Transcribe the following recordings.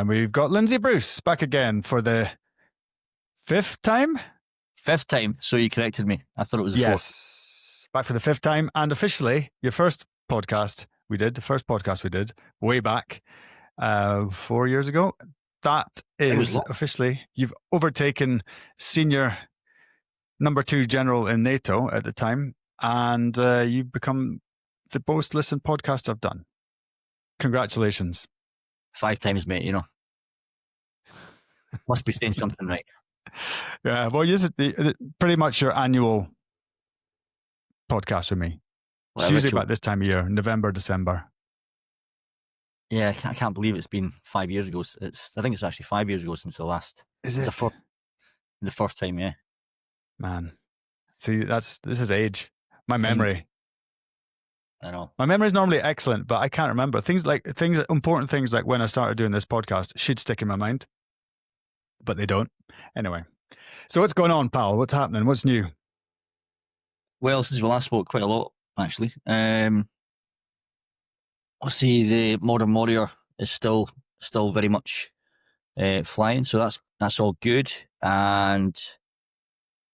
we've got Lindsay Bruce back again for the fifth time. Fifth time. So you corrected me. I thought it was the fourth. Yes, back for the fifth time, and officially your first podcast we did. The first podcast we did way back 4 years ago. That is officially, you've overtaken senior number 2 general in NATO at the time, and you've become the most listened podcast I've done. Congratulations. 5 times, mate, you know. Must be saying something right. Yeah, well, this is pretty much your annual podcast with me. It's usually about this time of year, November, December. Yeah, I can't believe it's been 5 years ago. I think it's actually 5 years ago since the last. Is it? The first time, yeah. Man, see, this is age. My memory. I know. My memory is normally excellent, but I can't remember important things like when I started doing this podcast should stick in my mind, but they don't. Anyway, so what's going on, pal? What's happening? What's new? Well, since we last spoke, quite a lot actually. I'll see the Modern Warrior is still very much flying, so that's all good. And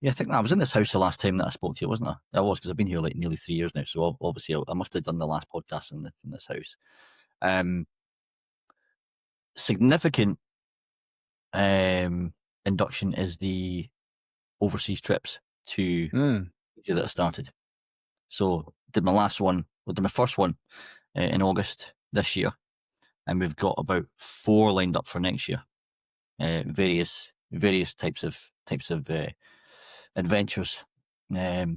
yeah, I think I was in this house the last time that I spoke to you, wasn't I? I was, because I've been here like nearly 3 years now. So obviously I must have done the last podcast in this house. Significant induction is the overseas trips to that I started. So did my first one in August this year, and we've got about 4 lined up for next year. Various types of adventures.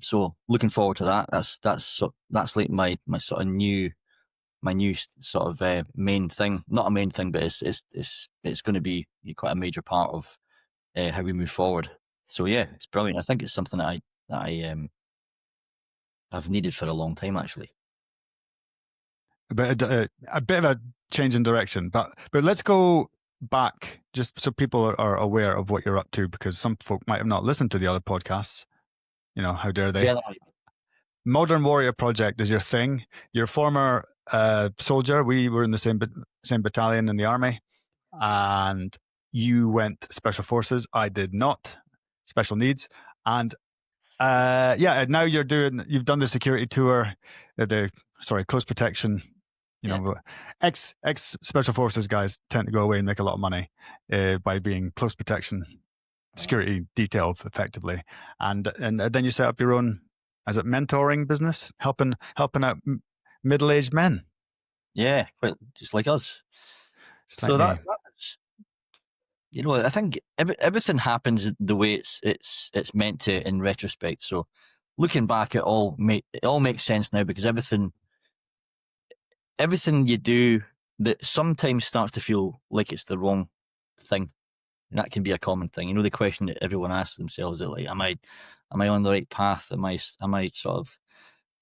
So looking forward to that. That's like my sort of new sort of main thing. Not a main thing, but it's going to be quite a major part of how we move forward. So yeah, it's brilliant. I think it's something that I've needed for a long time, actually. A bit of a change in direction, but let's go back just so people are aware of what you're up to, because some folk might have not listened to the other podcasts. You know, how dare they? Generally. Modern Warrior Project is your thing. You're a former soldier. We were in the same battalion in the army, and you went special forces. I did not. Special needs. And now you've done the security tour, close protection. You know, ex special forces guys tend to go away and make a lot of money by being close protection security detail effectively, and then you set up your own, as a mentoring business, helping out middle-aged men. Yeah, quite just like us. So that's, you know, I think everything happens the way it's meant to in retrospect. So looking back, it all makes sense now, because everything you do that sometimes starts to feel like it's the wrong thing. And that can be a common thing. You know, the question that everyone asks themselves is like, am I on the right path? Am I sort of,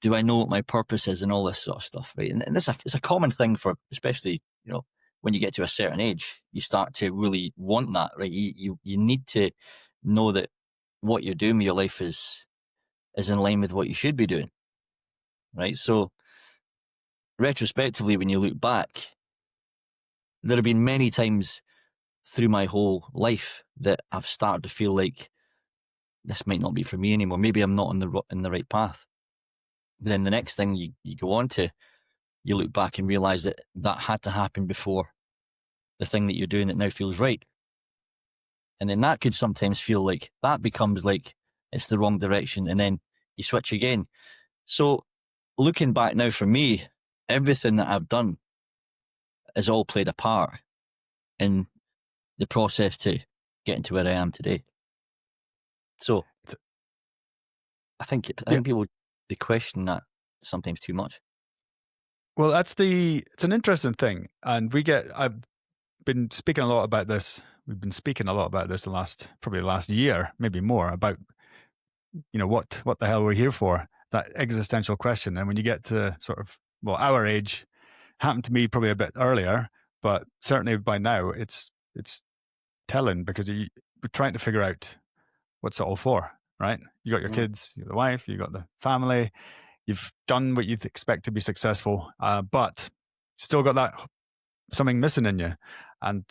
do I know what my purpose is, and all this sort of stuff, right? And it's a common thing for, especially, you know, when you get to a certain age, you start to really want that, right? You need to know that what you're doing with your life is in line with what you should be doing, right? So retrospectively, when you look back, there have been many times through my whole life that I've started to feel like this might not be for me anymore. Maybe I'm not in the right path. But then the next thing you go on to, you look back and realize that had to happen before the thing that you're doing that now feels right. And then that could sometimes feel like that becomes like it's the wrong direction, and then you switch again. So looking back now, for me, everything that I've done has all played a part in the process to getting to where I am today. So I think people, they question that sometimes too much. Well, it's an interesting thing, and I've been speaking a lot about this. We've been speaking a lot about this the last year, maybe more, about, you know, what the hell we're here for, that existential question. And when you get to sort of, well, our age, happened to me probably a bit earlier, but certainly by now it's telling, because we're trying to figure out what's it all for, right? You got your kids, you got the wife, you got the family, you've done what you expect to be successful, but still got that something missing in you. And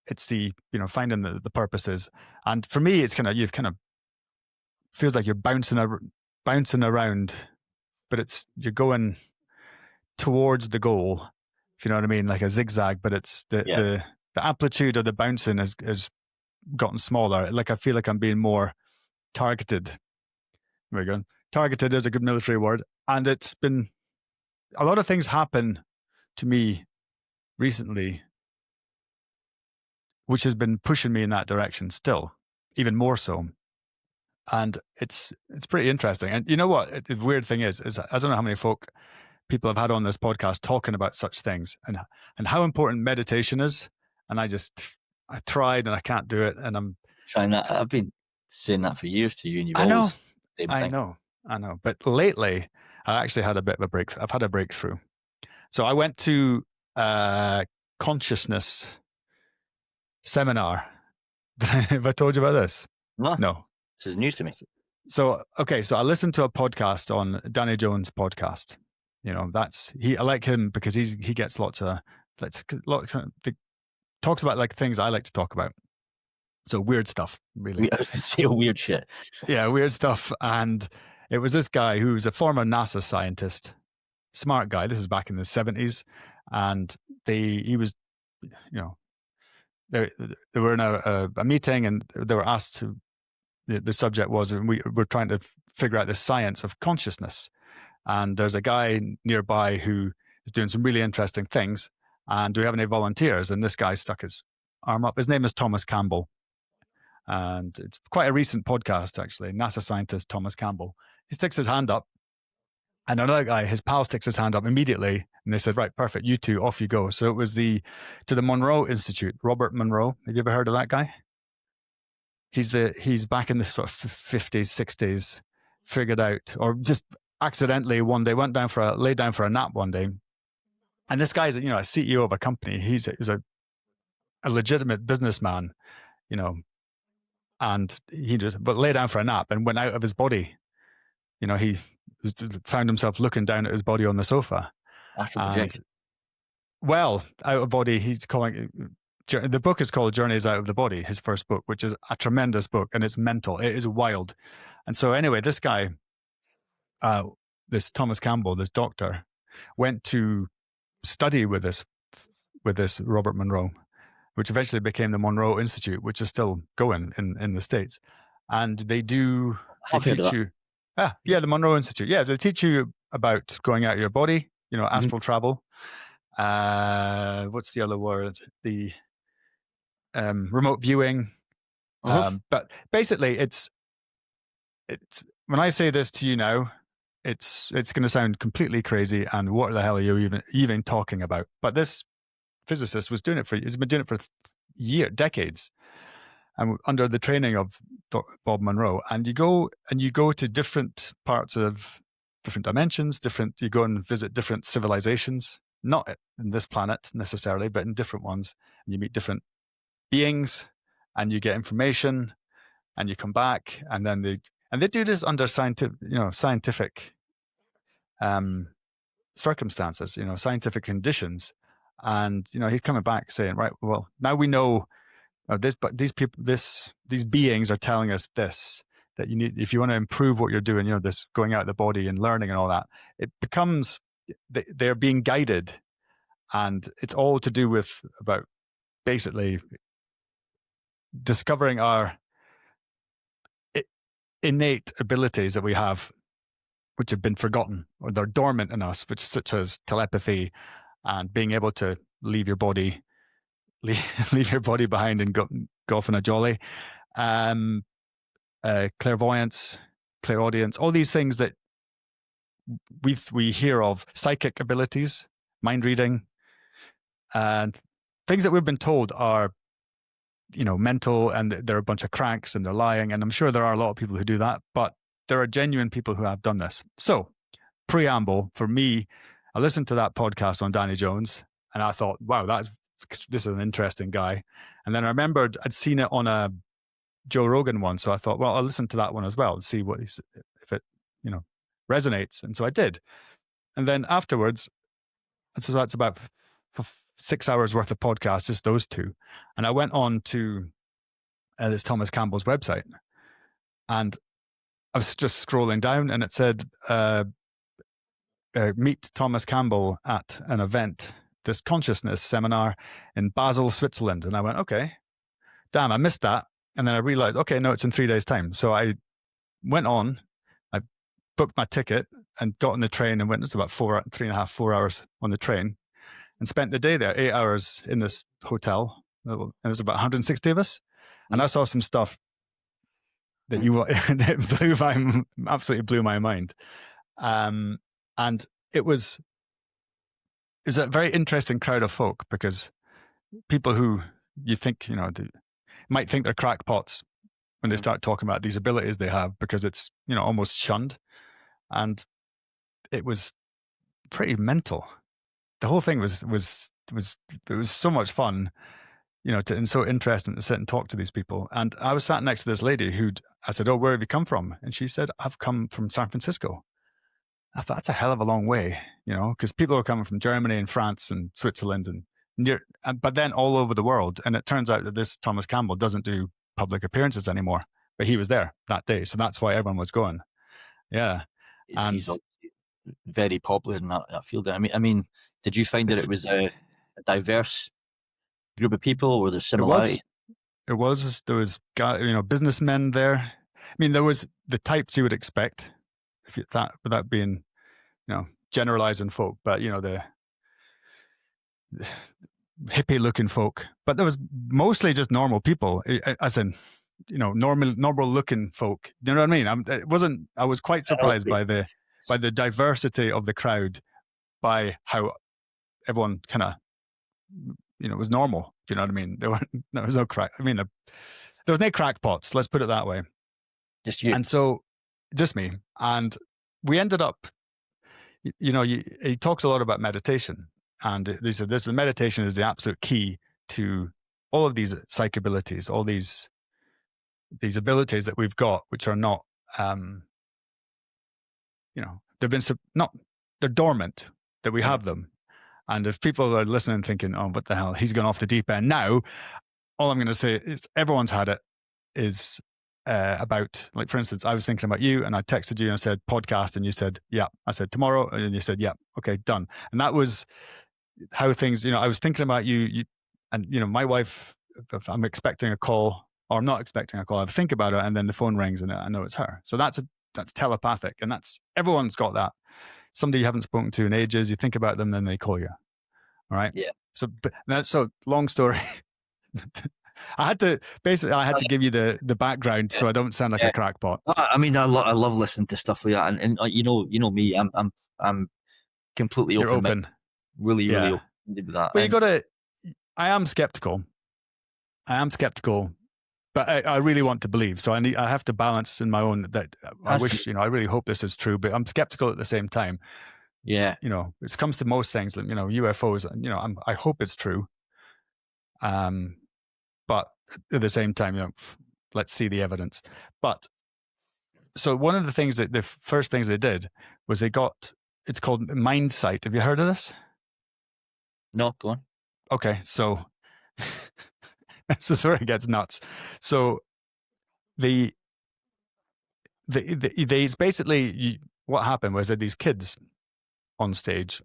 it's the, finding the purposes. And for me, it's you've feels like you're bouncing around, but you're going towards the goal, if you know what I mean, like a zigzag, but it's the amplitude of the bouncing has gotten smaller. Like, I feel like I'm being more targeted. There we go. Targeted is a good military word. And it's been, a lot of things happen to me recently, which has been pushing me in that direction still, even more so. And it's pretty interesting. And you know what? The weird thing is I don't know how many people have had on this podcast talking about such things and how important meditation is. And I tried and I can't do it. And I'm trying that. I've been saying that for years to you, and you've I know, always same I thing. know. But lately, I actually had a bit of a breakthrough. I've had a breakthrough. So I went to a consciousness seminar. Have I told you about this? No. This is news to me. So I listened to a podcast on Danny Jones' podcast. I like him because he gets lots of talks about like things I like to talk about. So weird stuff, really. I was going to say weird shit. Yeah, weird stuff. And it was this guy who was a former NASA scientist, smart guy. This is back in the 70s. And he was, they were in a meeting, and they were asked to, the subject was, and we were trying to figure out the science of consciousness. And there's a guy nearby who is doing some really interesting things. And do we have any volunteers? And this guy stuck his arm up. His name is Thomas Campbell. And it's quite a recent podcast, actually. NASA scientist Thomas Campbell. He sticks his hand up. And another guy, his pal, sticks his hand up immediately. And they said, right, perfect, you two, off you go. So it was to the Monroe Institute, Robert Monroe. Have you ever heard of that guy? He's back in the sort of 50s, 60s, figured out, or just accidentally one day lay down for a nap one day. And this guy's, a CEO of a company. He's a legitimate businessman, and but lay down for a nap and went out of his body. He found himself looking down at his body on the sofa. Astral projection. Well, out of body, he's calling it. The book is called Journeys Out of the Body, his first book, which is a tremendous book, and it's mental. It is wild. And so anyway, this guy, this Thomas Campbell, this doctor, went to study with this Robert Monroe, which eventually became the Monroe Institute, which is still going in the States. And they teach you. The Monroe Institute. Yeah, they teach you about going out of your body, astral travel. What's the other word? The remote viewing. But basically, it's when I say this to you now, it's going to sound completely crazy. And what the hell are you even talking about? But this physicist was doing it he's been doing it for decades, and under the training of Bob Monroe. And you go to different parts of different dimensions, you go and visit different civilizations, not in this planet necessarily, but in different ones. And you meet different beings, and you get information, and you come back, and then they do this under scientific circumstances, scientific conditions. And he's coming back saying, right, well, now we know these people, these beings are telling us this, that you need, if you want to improve what you're doing, this going out of the body and learning and all that, it becomes, they're being guided, and it's all to do with about basically discovering our innate abilities that we have, which have been forgotten, or they're dormant in us, such as telepathy and being able to leave your body behind and go off on a jolly, clairvoyance, clairaudience, all these things that we hear of, psychic abilities, mind reading, and things that we've been told are mental, and they're a bunch of cranks and they're lying. And I'm sure there are a lot of people who do that, but there are genuine people who have done this. So, preamble for me, I listened to that podcast on Danny Jones, and I thought, wow, this is an interesting guy. And then I remembered I'd seen it on a Joe Rogan one, so I thought, well, I'll listen to that one as well and see if it resonates. And so I did. And then afterwards, and so that's about 6 hours worth of podcasts, just those two. And I went on to this Thomas Campbell's website, and I was just scrolling down, and it said, meet Thomas Campbell at an event, this consciousness seminar in Basel, Switzerland. And I went, okay, damn, I missed that. And then I realized, okay, no, it's in 3 days' time. So I went on, I booked my ticket and got on the train and went. It's about 3.5, 4 hours on the train, and spent the day there, 8 hours in this hotel. And it was about 160 of us. And I saw some stuff that that absolutely blew my mind. And it was a very interesting crowd of folk, because people who you think, might think they're crackpots when they start talking about these abilities they have, because it's, almost shunned. And it was pretty mental. The whole thing was so much fun, and so interesting to sit and talk to these people. And I was sat next to this lady I said, oh, where have you come from? And she said, I've come from San Francisco. I thought, that's a hell of a long way, because people are coming from Germany and France and Switzerland but then all over the world. And it turns out that this Thomas Campbell doesn't do public appearances anymore, but he was there that day. So that's why everyone was going. Yeah. He's very popular in that field. I mean, did you find that it was a diverse group of people, or there similarity? There was businessmen there. I mean, there was the types you would expect, without being, generalizing folk, but the hippie looking folk. But there was mostly just normal people, as in, normal looking folk. Do you know what I mean? I was quite surprised by the diversity of the crowd, by how everyone kind of, was normal. Do you know what I mean? There was no crack. I mean, there was no crackpots. Let's put it that way. Just you. And so, just me. And we ended up, he talks a lot about meditation, and this meditation is the absolute key to all of these psych abilities, all these abilities that we've got, which are not, they're dormant, that we have them. And if people are listening thinking, oh, what the hell, he's gone off the deep end now, all I'm going to say is everyone's had it, is about, like, for instance, I was thinking about you, and I texted you and I said podcast, and you said, yeah. I said tomorrow, and you said, yeah, okay, done. And that was how things, I was thinking about you, and my wife, if I'm expecting a call or I'm not expecting a call, I think about it, and then the phone rings and I know it's her. So that's telepathic, and everyone's got that. Somebody you haven't spoken to in ages, you think about them, then they call you. All right. Yeah. So long story. I had to give you the background, so I don't sound like a crackpot. I mean, I love listening to stuff like that, and you know me, I'm completely You're open. Really open with that. Well, I am skeptical, but I really want to believe. So I have to balance in my own that I wish, I really hope this is true, but I'm skeptical at the same time. Yeah. It comes to most things, UFOs, I hope it's true. But at the same time, let's see the evidence. But so one of the first things they did was it's called Mind Sight. Have you heard of this? No, go on. Okay, so this is where it gets nuts. So they basically, what happened was that these kids on stage,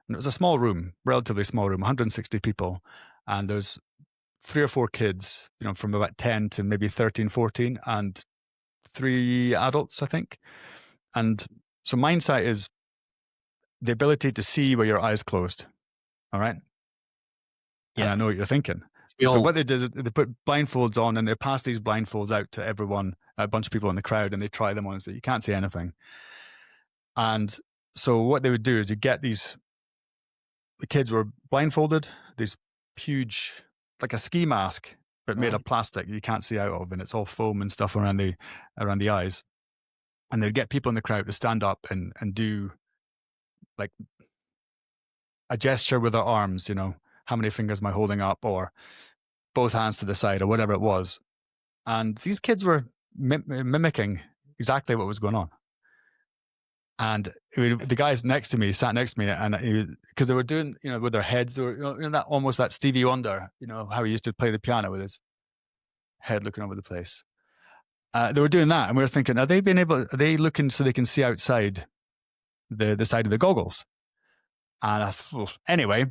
and it was a small room, relatively small room, 160 people, and there's 3 or 4 kids, from about 10 to maybe 13, 14, and 3 adults, I think. And so mind sight is the ability to see with your eyes closed. All right. Yeah. And I know what you're thinking. So what they did is they put blindfolds on, and they pass these blindfolds out to everyone, a bunch of people in the crowd, and they try them on so you can't see anything. And so what they would do is the kids were blindfolded, these huge, like a ski mask, but made of plastic you can't see out of, and it's all foam and stuff around the eyes. And they'd get people in the crowd to stand up and do like a gesture with their arms, how many fingers am I holding up, or both hands to the side, or whatever it was. And these kids were mimicking exactly what was going on. And the guys next to me sat next to me, and because they were doing, with their heads, they were, that almost that Stevie Wonder, how he used to play the piano with his head looking over the place. They were doing that, and we were thinking, are they looking so they can see outside the side of the goggles? And anyway,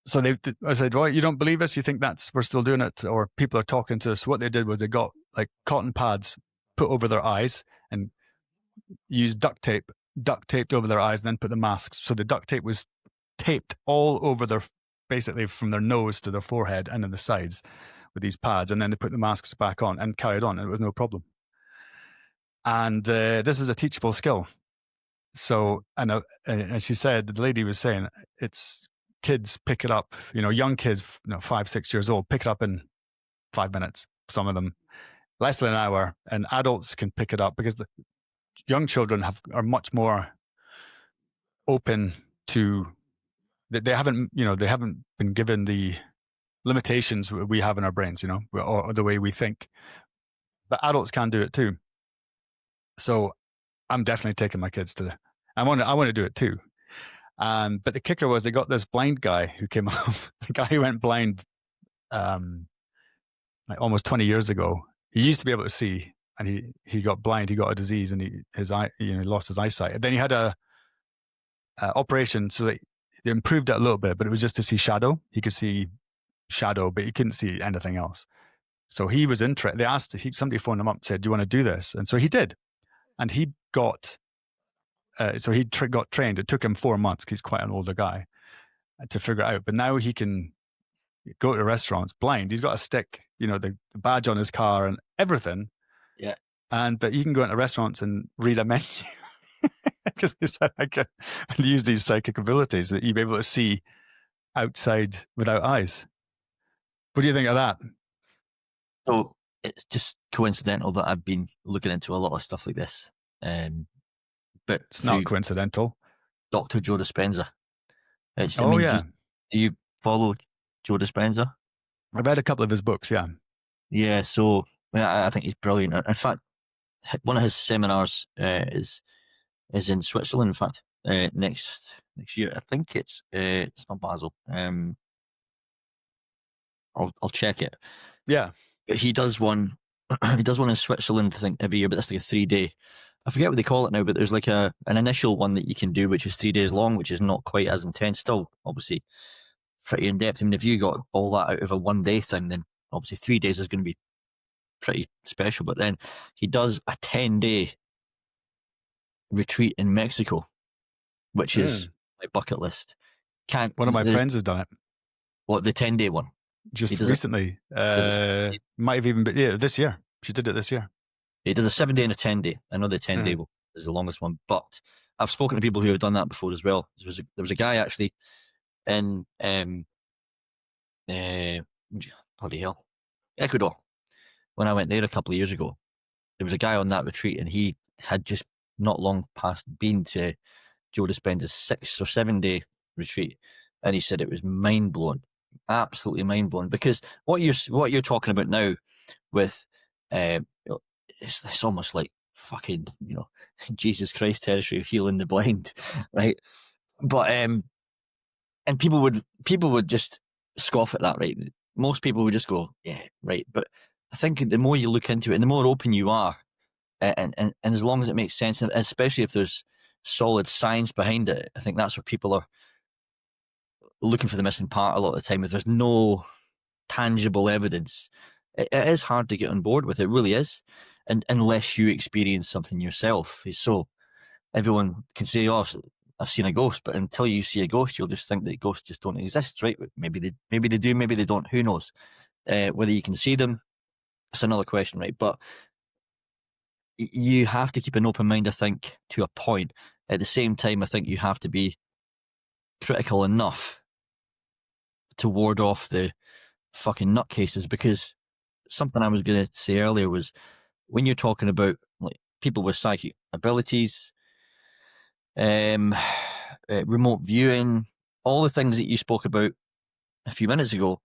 so I said, well, you don't believe us? You think we're still doing it, or people are talking to us? What they did was they got like cotton pads put over their eyes and used duct taped over their eyes, and then put the masks. So the duct tape was taped all over basically from their nose to their forehead and on the sides with these pads. And then they put the masks back on and carried on. And it was no problem. And this is a teachable skill. So, and she said, the lady was saying, it's kids pick it up, young kids, 5, 6 years old, pick it up in 5 minutes. Some of them less than an hour, and adults can pick it up because the young children are much more open to, they haven't been given the limitations we have in our brains, or the way we think. But adults can do it too. So I'm definitely taking my kids to I want to do it too. But the kicker was they got this blind guy who came up, the guy who went blind like almost 20 years ago. He used to be able to see, and he got blind. He got a disease, and he lost his eyesight. And then he had a operation so that they improved it a little bit, but it was just to see shadow. He could see shadow, but he couldn't see anything else. So he was interested. They asked, somebody phoned him up and said, do you want to do this? And so he did. And he got, got trained. It took him 4 months because he's quite an older guy to figure it out. But now he can go to restaurants blind. He's got a stick, the badge on his car and everything. Yeah. But you can go into restaurants and read a menu because he said I can use these psychic abilities that you'll be able to see outside without eyes. What do you think of that? So it's just coincidental that I've been looking into a lot of stuff like this. But it's not coincidental. Dr. Joe Dispenza. Yeah. Do you follow Joe Dispenza? I've read a couple of his books, yeah. Yeah, so I think he's brilliant. In fact, one of his seminars is in Switzerland, in fact, next year. I think it's not Basel. I'll check it. Yeah. But he does one in Switzerland, I think, every year, but that's like a 3-day. I forget what they call it now, but there's like an initial one that you can do, which is 3 days long, which is not quite as intense. Still, obviously, pretty in depth. I mean, if you got all that out of a 1-day thing, then obviously 3 days is going to be pretty special. But then he does a 10-day retreat in Mexico, which is my bucket list. One of my friends has done it. What, the 10-day one? Just recently. Might have even been, this year. She did it this year. He does a 7-day and a 10-day. I know the 10-day is the longest one, but I've spoken to people who have done that before as well. There was a guy actually in bloody hell, Ecuador. When I went there a couple of years ago, there was a guy on that retreat, and he had just not long past been to Joe Dispenza's 6 or 7-day retreat, and he said it was mind blowing, absolutely mind blowing. Because what you're talking about now with it's almost like fucking Jesus Christ territory of healing the blind, right? But and people would just scoff at that, right? Most people would just go, yeah, right. But I think the more you look into it and the more open you are, and as long as it makes sense, and especially if there's solid science behind it, I think that's where people are looking for the missing part a lot of the time. If there's no tangible evidence, it is hard to get on board with. It really is, and unless you experience something yourself. So everyone can say, "Oh, I've seen a ghost," but until you see a ghost, you'll just think that ghosts just don't exist, right? Maybe they do, maybe they don't. Who knows? Whether you can see them, it's another question, right? But you have to keep an open mind, I think, to a point. At the same time, I think you have to be critical enough to ward off the fucking nutcases, because something I was going to say earlier was, when you're talking about like people with psychic abilities, remote viewing, all the things that you spoke about a few minutes ago,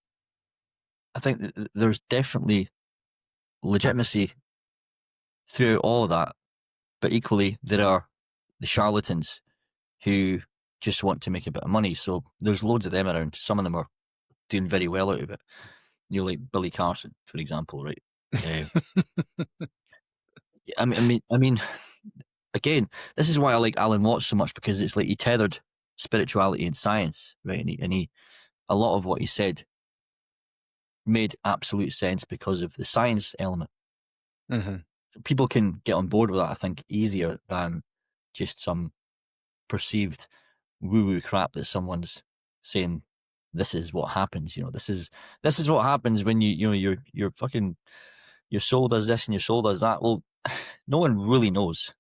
I think that there's definitely legitimacy through all of that, but equally there the charlatans who just want to make a bit of money. So there's loads of them around. Some of them are doing very well out of it. Like Billy Carson, for example, right? I mean, again, this is why I like Alan Watts so much, because it's like he tethered spirituality and science, right? And he a lot of what he said made absolute sense because of the science element. Mm-hmm. So people can get on board with that, I think, easier than just some perceived woo-woo crap that someone's saying. This is what happens. This is what happens when your fucking your soul does this and your soul does that. Well, no one really knows,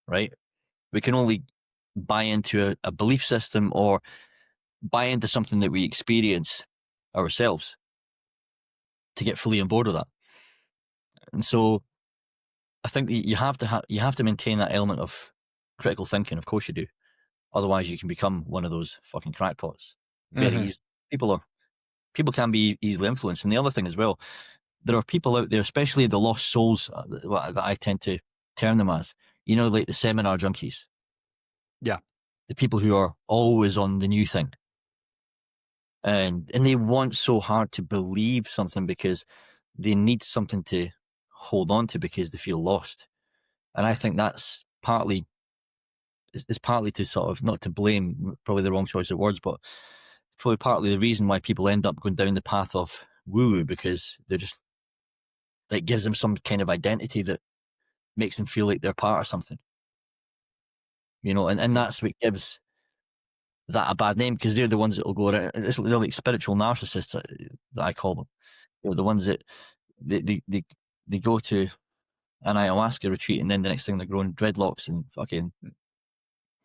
right? We can only buy into a belief system or buy into something that we experience ourselves to get fully on board with that. And so I think that you have to maintain that element of critical thinking. Of course you do. Otherwise you can become one of those fucking crackpots. Very easy. People can be easily influenced. And the other thing as well, there are people out there, especially the lost souls, that I tend to term them as, like the seminar junkies. Yeah. The people who are always on the new thing. And they want so hard to believe something because they need something to hold on to because they feel lost. And I think that's partly to sort of, not to blame, probably the wrong choice of words, but probably partly the reason why people end up going down the path of woo-woo, because they're just, it gives them some kind of identity that makes them feel like they're part of something. And that's what gives that a bad name, because they're the ones that will go around. They're like spiritual narcissists that I call them. They're the ones that they go to an ayahuasca retreat, and then the next thing they're growing dreadlocks and fucking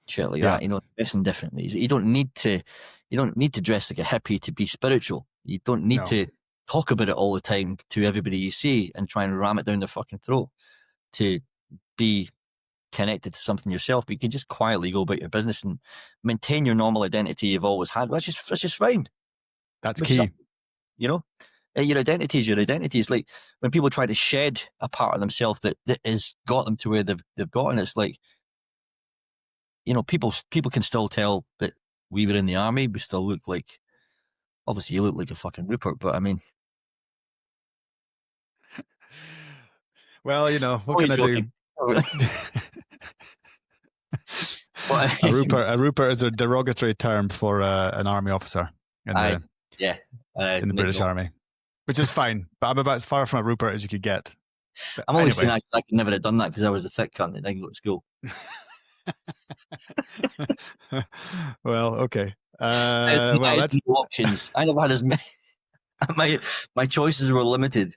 shit like that. Dressing differently. You don't need to dress like a hippie to be spiritual. You don't need to talk about it all the time to everybody you see and try and ram it down their fucking throat to be connected to something yourself. But you can just quietly go about your business and maintain your normal identity you've always had. That's just fine. That's key. Your identity is your identity. It's like when people try to shed a part of themselves that has got them to where they've gotten. It's like, people can still tell that we were in the army. We still look like, obviously you look like a fucking Rupert, but I mean, well, what can I do? A Rupert is a derogatory term for an army officer in the British Army, which is fine. But I'm about as far from a Rupert as you could get. But I'm only saying that I could never have done that because I was a thick cunt and I didn't go to school. Well, okay. I had no options. I never had as many. My choices were limited.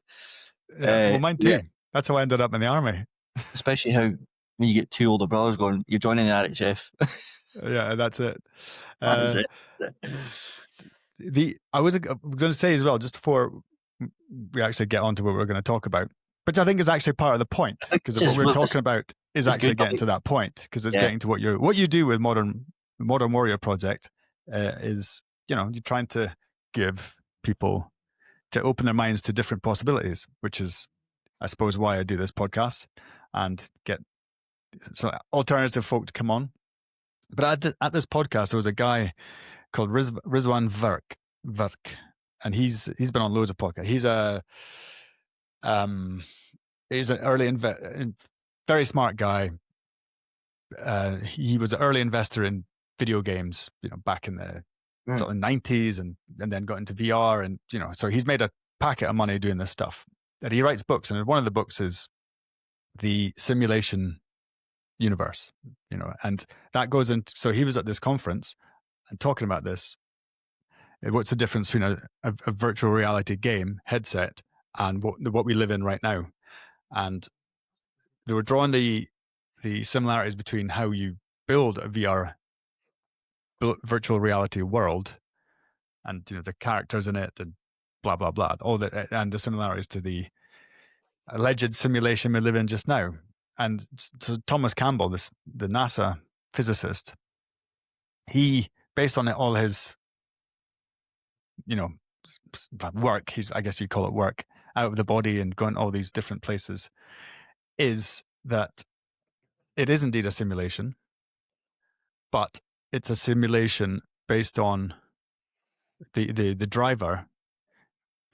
Well, mine too. Yeah. That's how I ended up in the army. Especially how when you get two older brothers going, you're joining the RHF. Yeah, that's it. That is it. I was going to say as well, just before we actually get on to what we're going to talk about, which I think is actually part of the point, because what we're talking about is actually getting to that point, because it's getting to what you do with Modern Warrior Project is, you're trying to give people to open their minds to different possibilities, which is, I suppose, why I do this podcast and get so alternative folk to come on. But at this podcast, there was a guy called Rizwan Virk, and he's been on loads of podcasts. He's an early very smart guy. He was an early investor in video games, back in the sort of 90s, and then got into VR, and so he's made a packet of money doing this stuff. And he writes books, and one of the books is The Simulation Universe, and that goes into. So he was at this conference and talking about this. What's the difference between a virtual reality game headset and what we live in right now? And they were drawing the similarities between how you build a VR virtual reality world, and the characters in it, and blah blah blah, all that, and the similarities to the alleged simulation we live in just now. And so Thomas Campbell, the NASA physicist, he, based on all his work, I guess you'd call it work, out of the body and going all these different places, is that it is indeed a simulation, but it's a simulation based on the driver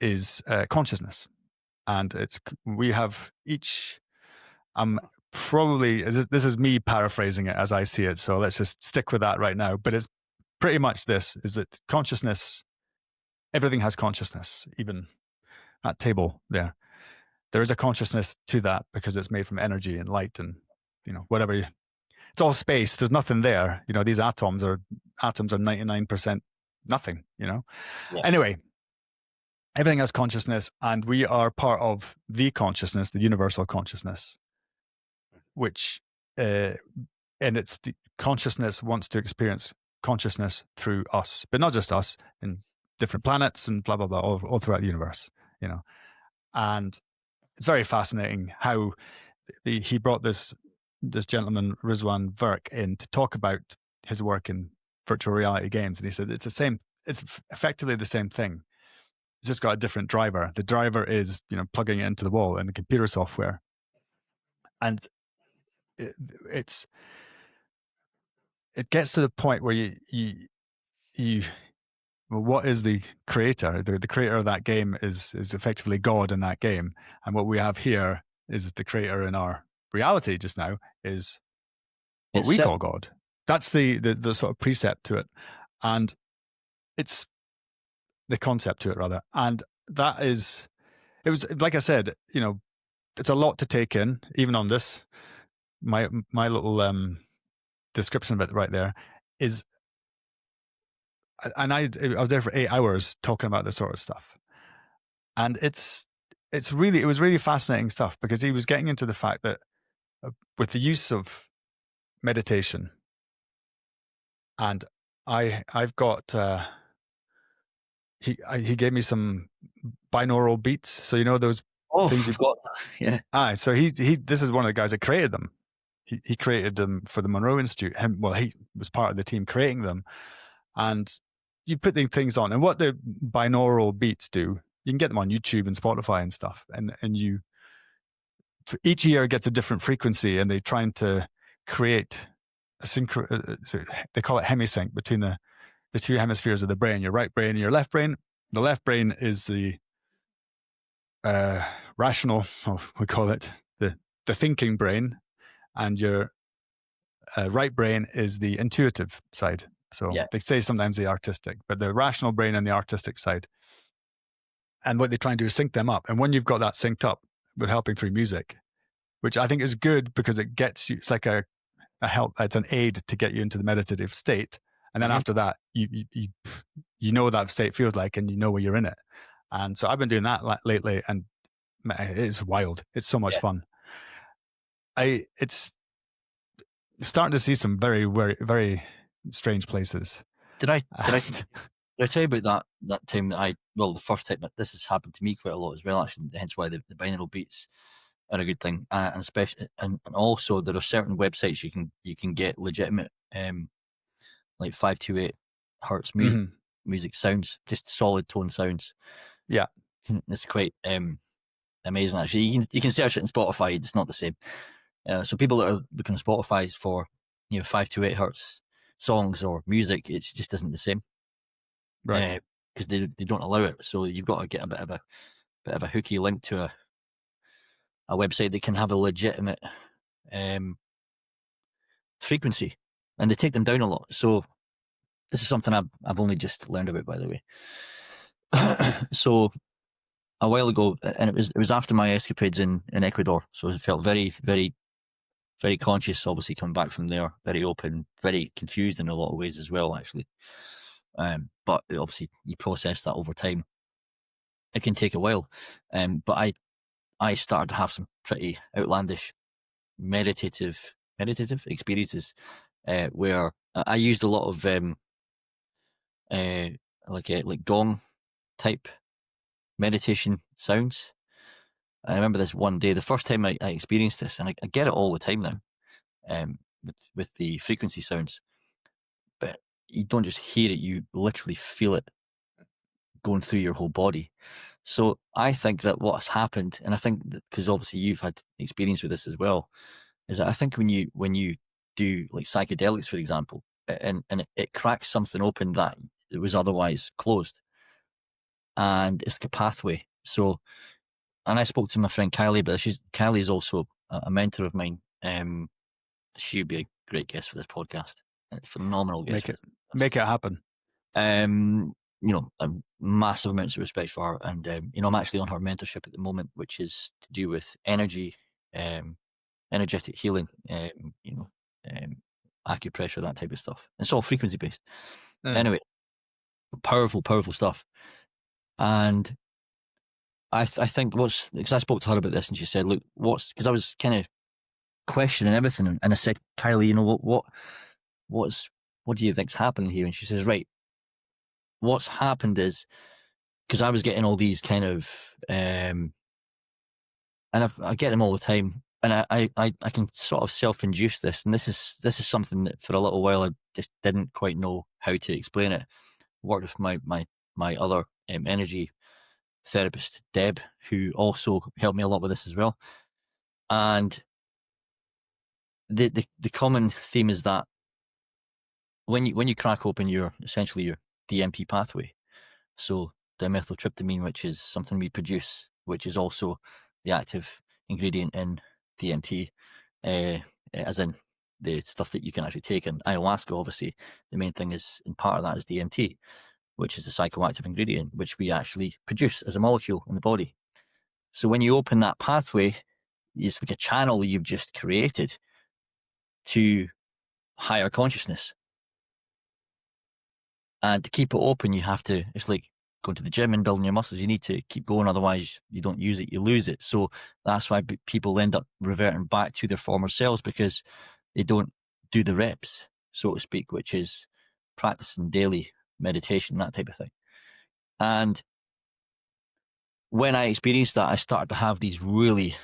is consciousness, and we have each. Probably this is me paraphrasing it as I see it, so let's just stick with that right now. But it's pretty much this: is that consciousness, everything has consciousness, even that table there. There is a consciousness to that because it's made from energy and light and whatever. It's all space. There's nothing there. These atoms are 99% nothing. Yeah. Anyway, everything has consciousness, and we are part of the consciousness, the universal consciousness, which and it's the consciousness wants to experience consciousness through us, but not just us, in different planets and blah blah blah, all throughout the universe. And it's very fascinating how he brought this gentleman Rizwan Virk in to talk about his work in virtual reality games, and he said it's effectively the same thing. It's just got a different driver. The driver is plugging it into the wall in the computer software, and it gets to the point where you well, what is the creator? The creator of that game is effectively God in that game, and what we have here is the creator in our reality just now is what we call God. That's the sort of precept to it, and it's the concept to it rather. And that is, it was like I said, it's a lot to take in, even on this. My little description of it right there is, and I was there for 8 hours talking about this sort of stuff, and it was really fascinating stuff, because he was getting into the fact that with the use of meditation, and I've got he gave me some binaural beats, so those things you've got. Yeah. So he this is one of the guys that created them. He created them for the Monroe Institute. He was part of the team creating them, and you put the things on, and what the binaural beats do, you can get them on YouTube and Spotify and stuff, and you each ear gets a different frequency, and they're trying to create a they call it hemisync between the two hemispheres of the brain, your right brain and your left brain. The left brain is the rational, we call it the thinking brain, and your right brain is the intuitive side. So they say sometimes the artistic, but the rational brain and the artistic side. And what they try and do is sync them up. And when you've got that synced up with helping through music, which I think is good because it gets you, it's like a help, it's an aid to get you into the meditative state. And then after that, you know what that state feels like, and you know where you're in it. And so I've been doing that lately, and it's wild. It's so much fun. It's starting to see some very, very, very strange places. Did I tell you about that time that the first time that this has happened to me quite a lot as well, actually, hence why the binaural beats are a good thing. And especially, and also there are certain websites you can get legitimate like 528 hertz music sounds, just solid tone sounds. Yeah. It's quite amazing, actually. You can search it in Spotify, it's not the same. So people that are looking at Spotify for 528 hertz songs or music, it just isn't the same, right? Because they don't allow it. So you've got to get a bit of a hooky link to a website that can have a legitimate frequency, and they take them down a lot. So this is something I've only just learned about, by the way. So a while ago, and it was after my escapades in Ecuador, so I felt very, very, very conscious, obviously coming back from there, very open, very confused in a lot of ways as well, actually. But obviously you process that over time. It can take a while. But I started to have some pretty outlandish meditative experiences where I used a lot of like gong type meditation sounds. I remember this one day, the first time I experienced this, and I get it all the time now, with the frequency sounds, but you don't just hear it, you literally feel it going through your whole body. So I think that what's happened, and I think that because obviously you've had experience with this as well, is that I think when you do like psychedelics, for example, and it cracks something open that it was otherwise closed, and it's like a pathway. So, and I spoke to my friend Kylie, but Kylie's also a mentor of mine. She'd be a great guest for this podcast. A phenomenal guest. Make it happen. A massive amounts of respect for her, and I'm actually on her mentorship at the moment, which is to do with energy, energetic healing, acupressure, that type of stuff. It's all frequency based. Anyway, powerful stuff. And I think because I spoke to her about this, and she said, look, because I was kind of questioning everything, and I said, Kylie, what do you think's happening here? And she says, right, what's happened is, because I was getting all these kind of, and I get them all the time, and I can sort of self-induce this, and this is something that for a little while I just didn't quite know how to explain it. Worked with my other energy therapist, Deb, who also helped me a lot with this as well, and the common theme is that when you crack open essentially your DMT pathway, so dimethyltryptamine, which is something we produce, which is also the active ingredient in DMT, as in the stuff that you can actually take. And ayahuasca, obviously, the main thing is, and part of that is DMT, which is the psychoactive ingredient, which we actually produce as a molecule in the body. So when you open that pathway, it's like a channel you've just created to higher consciousness. And to keep it open, you have to, it's like going to the gym and building your muscles. You need to keep going, otherwise you don't use it, you lose it. So that's why people end up reverting back to their former selves, because they don't do the reps, so to speak, which is practicing daily meditation, that type of thing. And when I experienced that, I started to have these really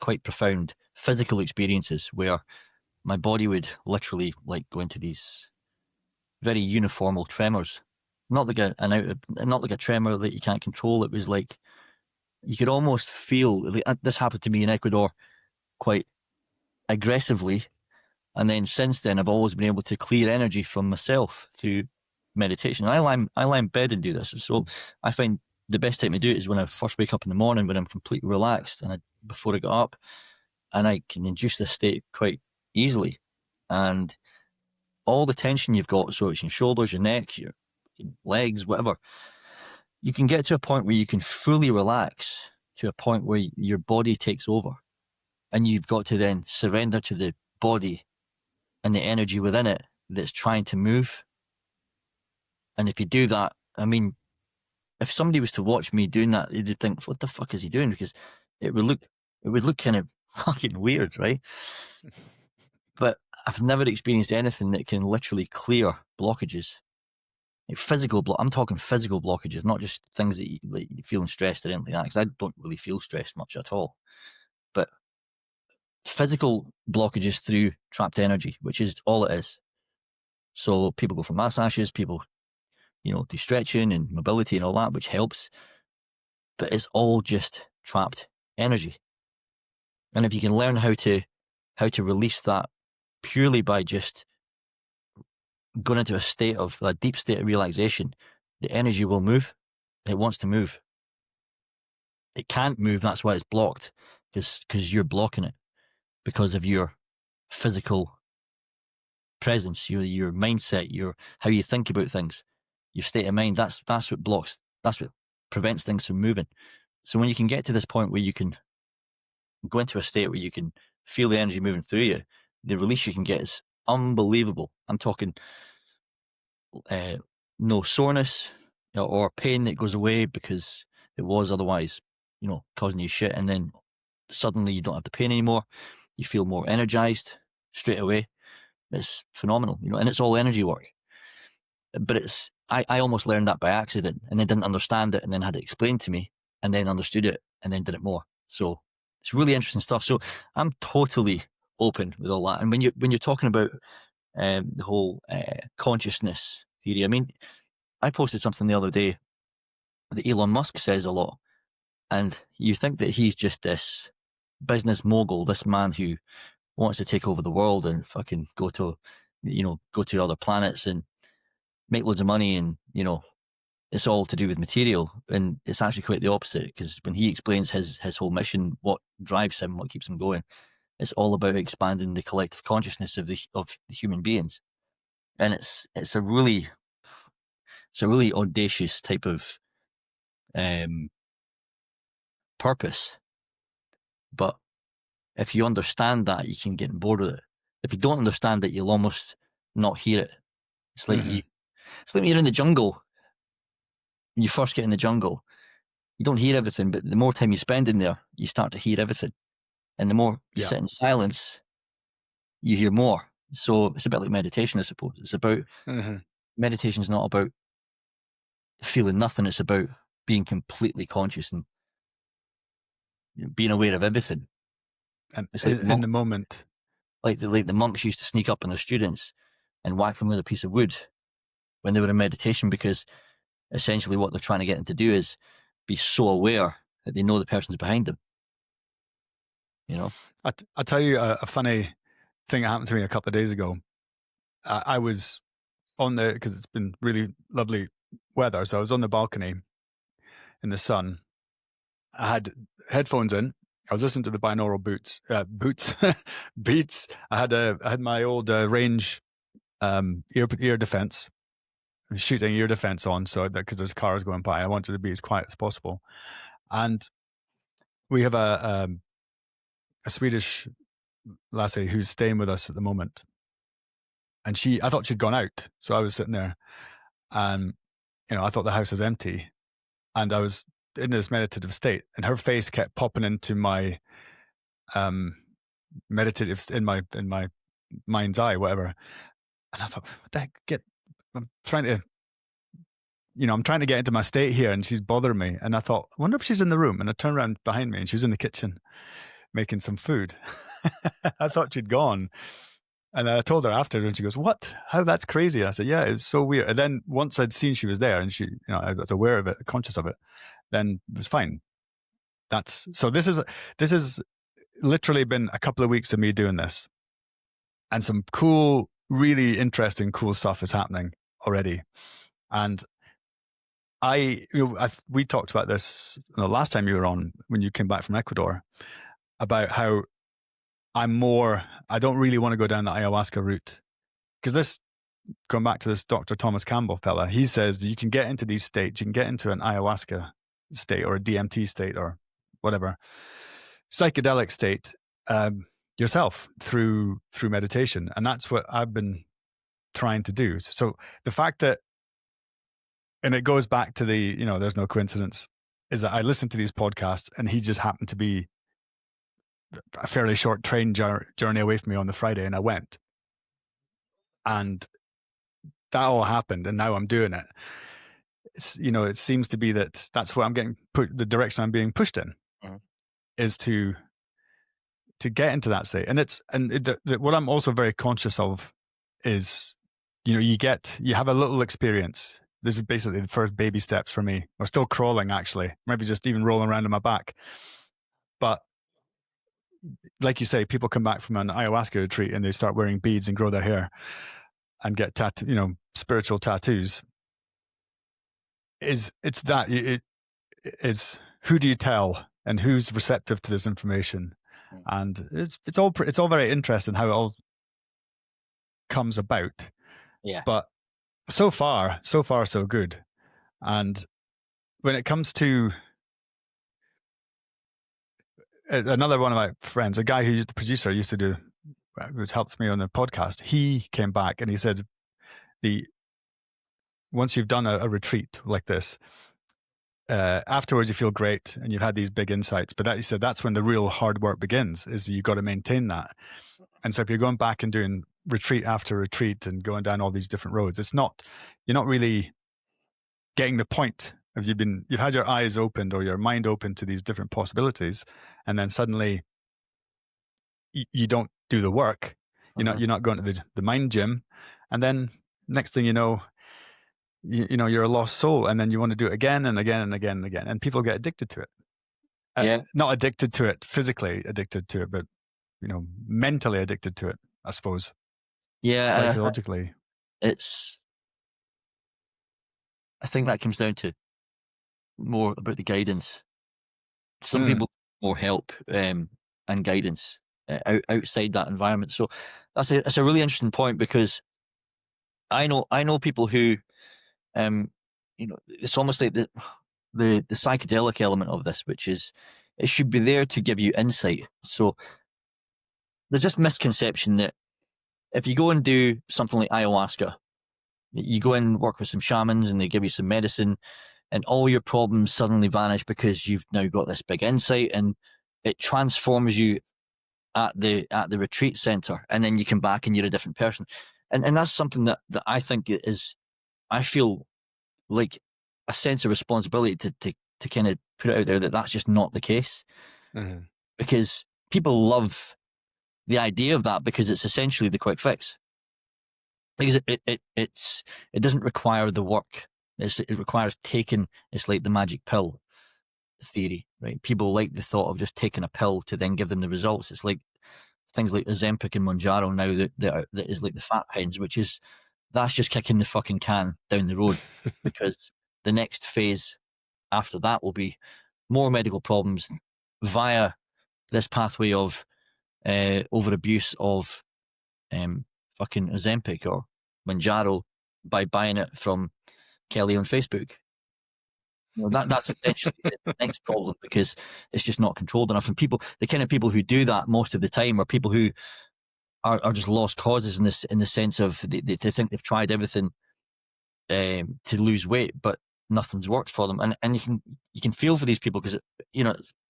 quite profound physical experiences where my body would literally like go into these very uniformal tremors, not like a tremor that you can't control. It was like you could almost feel. This happened to me in Ecuador quite aggressively, and then since then I've always been able to clear energy from myself through meditation. I lie in bed and do this, so I find the best time to do it is when I first wake up in the morning, when I'm completely relaxed, and before I get up, and I can induce this state quite easily. And all the tension you've got, so it's your shoulders, your neck, your legs, whatever, you can get to a point where you can fully relax, to a point where your body takes over, and you've got to then surrender to the body and the energy within it that's trying to move. And if you do that, I mean, if somebody was to watch me doing that, they'd think, what the fuck is he doing? Because it would look kind of fucking weird, right? But I've never experienced anything that can literally clear blockages. Like I'm talking physical blockages, not just things that you're feeling stressed or anything like that, because I don't really feel stressed much at all. But physical blockages through trapped energy, which is all it is. So people go for massages, people, do stretching and mobility and all that, which helps. But it's all just trapped energy. And if you can learn how to release that purely by just going into a deep state of relaxation, the energy will move. It wants to move. It can't move. That's why it's blocked, because you're blocking it because of your physical presence, your mindset, how you think about things, your state of mind. That's what blocks. That's what prevents things from moving. So when you can get to this point where you can go into a state where you can feel the energy moving through you, the release you can get is unbelievable. I'm talking no soreness or pain that goes away because it was otherwise, causing you shit, and then suddenly you don't have the pain anymore. You feel more energized straight away. It's phenomenal, and it's all energy work. But I almost learned that by accident, and then didn't understand it, and then had it explained to me, and then understood it, and then did it more. So it's really interesting stuff. So I'm totally open with all that. And when you're talking about the whole consciousness theory, I mean, I posted something the other day that Elon Musk says a lot, and you think that he's just this business mogul, this man who wants to take over the world and fucking go to other planets and make loads of money, and it's all to do with material. And it's actually quite the opposite, because when he explains his whole mission, what drives him, what keeps him going, it's all about expanding the collective consciousness of the human beings. And it's a really audacious type of purpose. But if you understand that, you can get bored with it. If you don't understand it, you'll almost not hear it. It's like it's like when you're in the jungle. When you first get in the jungle, you don't hear everything, but the more time you spend in there, you start to hear everything. And the more you sit in silence, you hear more. So it's a bit like meditation, I suppose. It's about, meditation is not about feeling nothing. It's about being completely conscious and being aware of everything. And it's like in the moment. Like the monks used to sneak up on their students and whack them with a piece of wood when they were in meditation, because essentially what they're trying to get them to do is be so aware that they know the person's behind them. I'll tell you a funny thing that happened to me a couple of days ago. I was because it's been really lovely weather, so I was on the balcony in the sun. I had headphones in. I was listening to the binaural beats. I had my old range ear defense, shooting ear defense on, so because there's cars going by, I wanted to be as quiet as possible. And we have a Swedish lassie who's staying with us at the moment, and I thought she'd gone out, so I was sitting there, and I thought the house was empty, and I was in this meditative state, and her face kept popping into my meditative in my mind's eye, whatever. And I thought, what the heck? I'm trying to get into my state here, and she's bothering me. And I thought, I wonder if she's in the room. And I turned around behind me, and she was in the kitchen making some food. I thought she'd gone. And then I told her after, and she goes, "What? How? That's crazy." I said, "Yeah, it's so weird." And then once I'd seen she was there, and I was aware of it, conscious of it, then it was fine. This is literally been a couple of weeks of me doing this, and some cool, really interesting, cool stuff is happening already. And we talked about this the last time you were on, when you came back from Ecuador, about how I don't really want to go down the ayahuasca route, because going back to this Dr. Thomas Campbell fella, he says you can get into these states, you can get into an ayahuasca state or a DMT state or whatever psychedelic state yourself through meditation, and that's what I've been trying to do. So the fact that, and it goes back to there's no coincidence, is that I listened to these podcasts, and he just happened to be a fairly short train journey away from me on the Friday, and I went, and that all happened, and now I'm doing it. It seems to be that's where I'm getting the direction I'm being pushed in, is to get into that state. And what I'm also very conscious of is, you have a little experience. This is basically the first baby steps for me. We're still crawling, actually, maybe just even rolling around on my back. But like you say, people come back from an ayahuasca retreat and they start wearing beads and grow their hair and get spiritual tattoos. It's who do you tell, and who's receptive to this information? And it's all very interesting how it all comes about. Yeah. But so far so good. And when it comes to another one of my friends, a guy who's the producer, used to do, who helps me on the podcast, he came back and he said, once you've done a retreat like this, afterwards you feel great and you've had these big insights, but he said that's when the real hard work begins, is you've got to maintain that. And so if you're going back and doing retreat after retreat and going down all these different roads, you're not really getting the point of you've had your eyes opened or your mind open to these different possibilities, and then suddenly you don't do the work. You're not going to the mind gym, and then next thing you know, you're a lost soul, and then you want to do it again and again and again and again, and people get addicted to it. Not addicted to it physically, addicted to it, but mentally addicted to it, I suppose. Yeah, Psychologically. I think that comes down to more about the guidance. Some people need more help and guidance outside that environment. So that's a really interesting point, because I know people who, it's almost like the psychedelic element of this, which is it should be there to give you insight. So there's just misconception that if you go and do something like ayahuasca, you go and work with some shamans and they give you some medicine, and all your problems suddenly vanish because you've now got this big insight, and it transforms you at the retreat center, and then you come back and you're a different person. And that's something that I think is, I feel like a sense of responsibility to kind of put it out there that that's just not the case. Mm-hmm. Because people love the idea of that, because it's essentially the quick fix. Because it doesn't require the work. It requires taking. It's like the magic pill theory, right? People like the thought of just taking a pill to then give them the results. It's like things like Ozempic and Mounjaro now that is like the fat pens, that's just kicking the fucking can down the road, because the next phase after that will be more medical problems via this pathway of over abuse of fucking Ozempic or Mounjaro by buying it from Kelly on Facebook. That's essentially the next problem, because it's just not controlled enough. And the kind of people who do that most of the time are people who are just lost causes in the sense of they think they've tried everything to lose weight, but nothing's worked for them. And you can feel for these people, because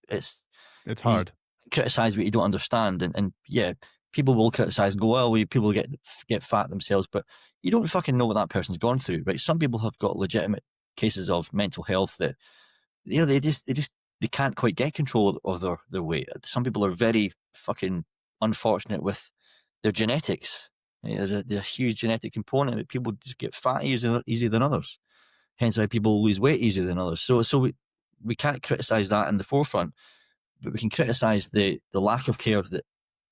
it's hard. You criticize what you don't understand, and yeah, people will criticize and go, well, people get fat themselves, but you don't fucking know what that person's gone through, right? Some people have got legitimate cases of mental health that they can't quite get control of their weight. Some people are very fucking unfortunate with their genetics. There's a huge genetic component that people just get fat easier than others. Hence why people lose weight easier than others. So we can't criticize that in the forefront, but we can criticize the lack of care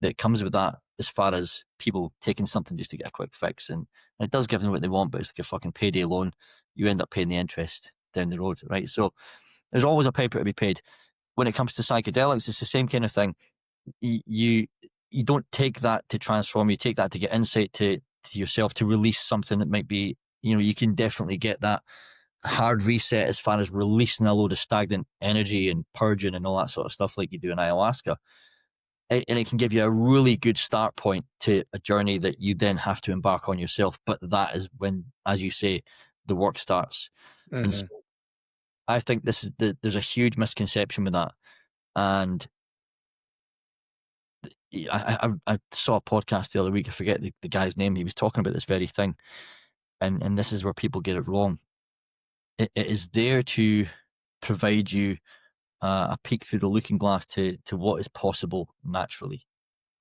that comes with that, as far as people taking something just to get a quick fix. And it does give them what they want, but it's like a fucking payday loan. You end up paying the interest down the road, right? So there's always a piper to be paid. When it comes to psychedelics, it's the same kind of thing. You don't take that to transform. You take that to get insight to yourself, to release something that might be, you can definitely get that hard reset as far as releasing a load of stagnant energy and purging and all that sort of stuff like you do in ayahuasca. And it can give you a really good start point to a journey that you then have to embark on yourself. But that is when, as you say, the work starts. Mm-hmm. And so I think there's a huge misconception with that. And I saw a podcast the other week. I forget the guy's name. He was talking about this very thing. And this is where people get it wrong. It is there to provide you a peek through the looking glass to what is possible naturally.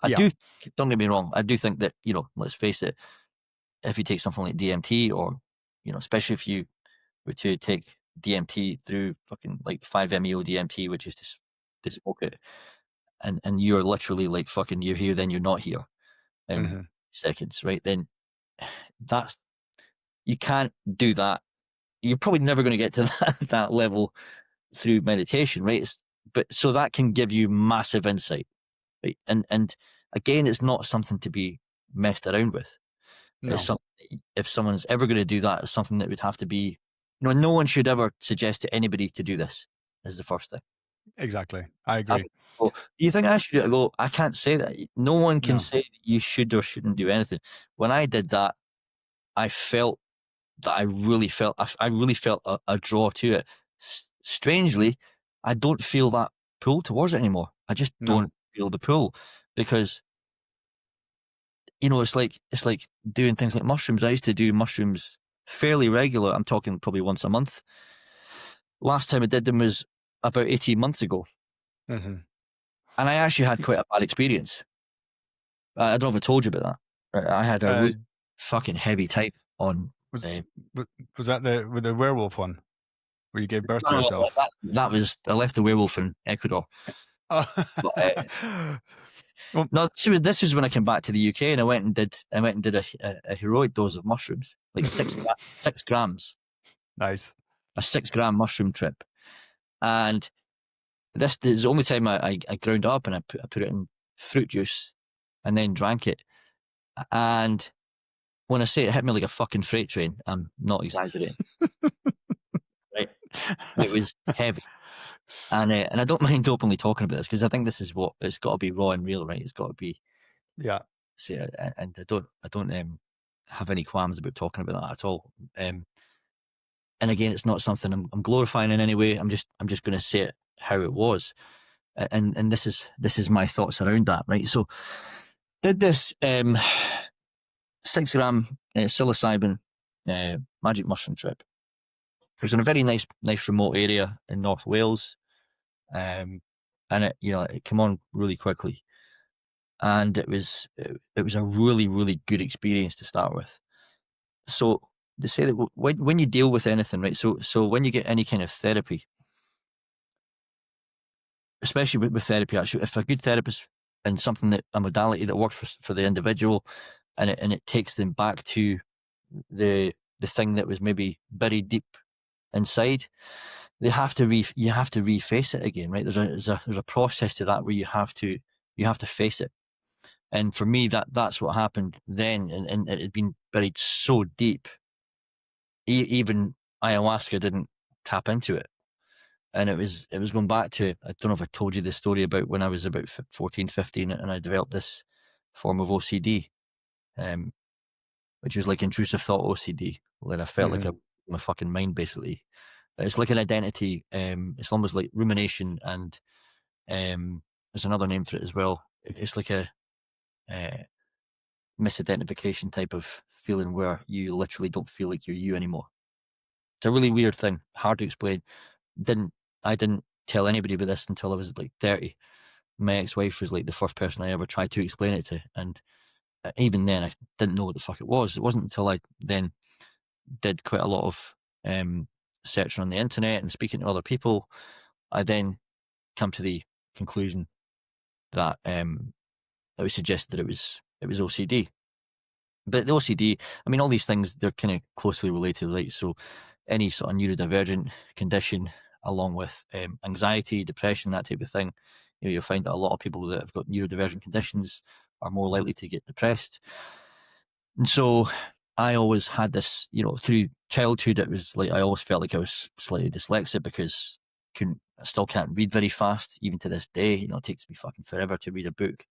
Don't get me wrong, I do think that, let's face it, if you take something like DMT, or, especially if you were to take DMT through fucking like 5-MeO DMT, which is to smoke it, and you're literally like fucking, you're here, then you're not here in seconds, right? Then you can't do that. You're probably never going to get to that level through meditation, right? But so that can give you massive insight, right? And again, it's not something to be messed around with. No. It's something, if someone's ever going to do that, it's something that would have to be, no one should ever suggest to anybody to do this. Is the first thing. Exactly, I agree. Do you think I should go? I can't say that. No one can say that you should or shouldn't do anything. When I did that, I felt that I really felt a draw to it. Strangely, I don't feel that pull towards it anymore. I just don't feel the pull, because it's like doing things like mushrooms. I used to do mushrooms fairly regular. I'm talking probably once a month. Last time I did them was about 18 months ago. Mm-hmm. And I actually had quite a bad experience. I don't know if I told you about that. I had a really fucking heavy time on. Was that with the werewolf one, where you gave birth to yourself? That was, I left the werewolf in Ecuador. Oh. Well- No, this was when I came back to the UK, and I went and did a heroic dose of mushrooms, like 6 grams, Nice. a 6 gram mushroom trip. And this is the only time I ground it up, and I put it in fruit juice and then drank it. And when I say it hit me like a fucking freight train, I'm not exaggerating. Right? It was heavy. And I don't mind openly talking about this, because I think this is what it's got to be, raw and real, right? It's got to be. Yeah. And I don't have any qualms about talking about that at all. And again, it's not something I'm glorifying in any way. I'm just going to say it how it was, and this is my thoughts around that, right? So, did this 6 gram psilocybin magic mushroom trip. It was in a very nice remote area in North Wales, and it came on really quickly, and it was a really, really good experience to start with. So they say that when you deal with anything, right? So when you get any kind of therapy, especially with therapy, actually, if a good therapist and something that a modality that works for the individual, and it takes them back to the thing that was maybe buried deep inside, you have to reface it again, right? There's a process to that where you have to face it. And for me, that's what happened then, and it had been buried so deep, even ayahuasca didn't tap into it. And it was going back to, I don't know if I told you this story about when I was about 14, 15, and I developed this form of OCD, which was like intrusive thought OCD, where I felt like my fucking mind, basically. It's like an identity. It's almost like rumination, and there's another name for it as well. It's like a misidentification type of feeling where you literally don't feel like you're you anymore. It's a really weird thing, hard to explain. I didn't tell anybody about this until I was like 30. My ex-wife was like the first person I ever tried to explain it to, and even then I didn't know what the fuck it was. It wasn't until I then did quite a lot of searching on the internet and speaking to other people, I then come to the conclusion that it was suggested that it was OCD. But the OCD, I mean, all these things, they're kind of closely related, right? So any sort of neurodivergent condition, along with anxiety, depression, that type of thing, you'll find that a lot of people that have got neurodivergent conditions are more likely to get depressed. And so I always had this, through childhood, it was like I always felt like I was slightly dyslexic, because I still can't read very fast, even to this day. It takes me fucking forever to read a book.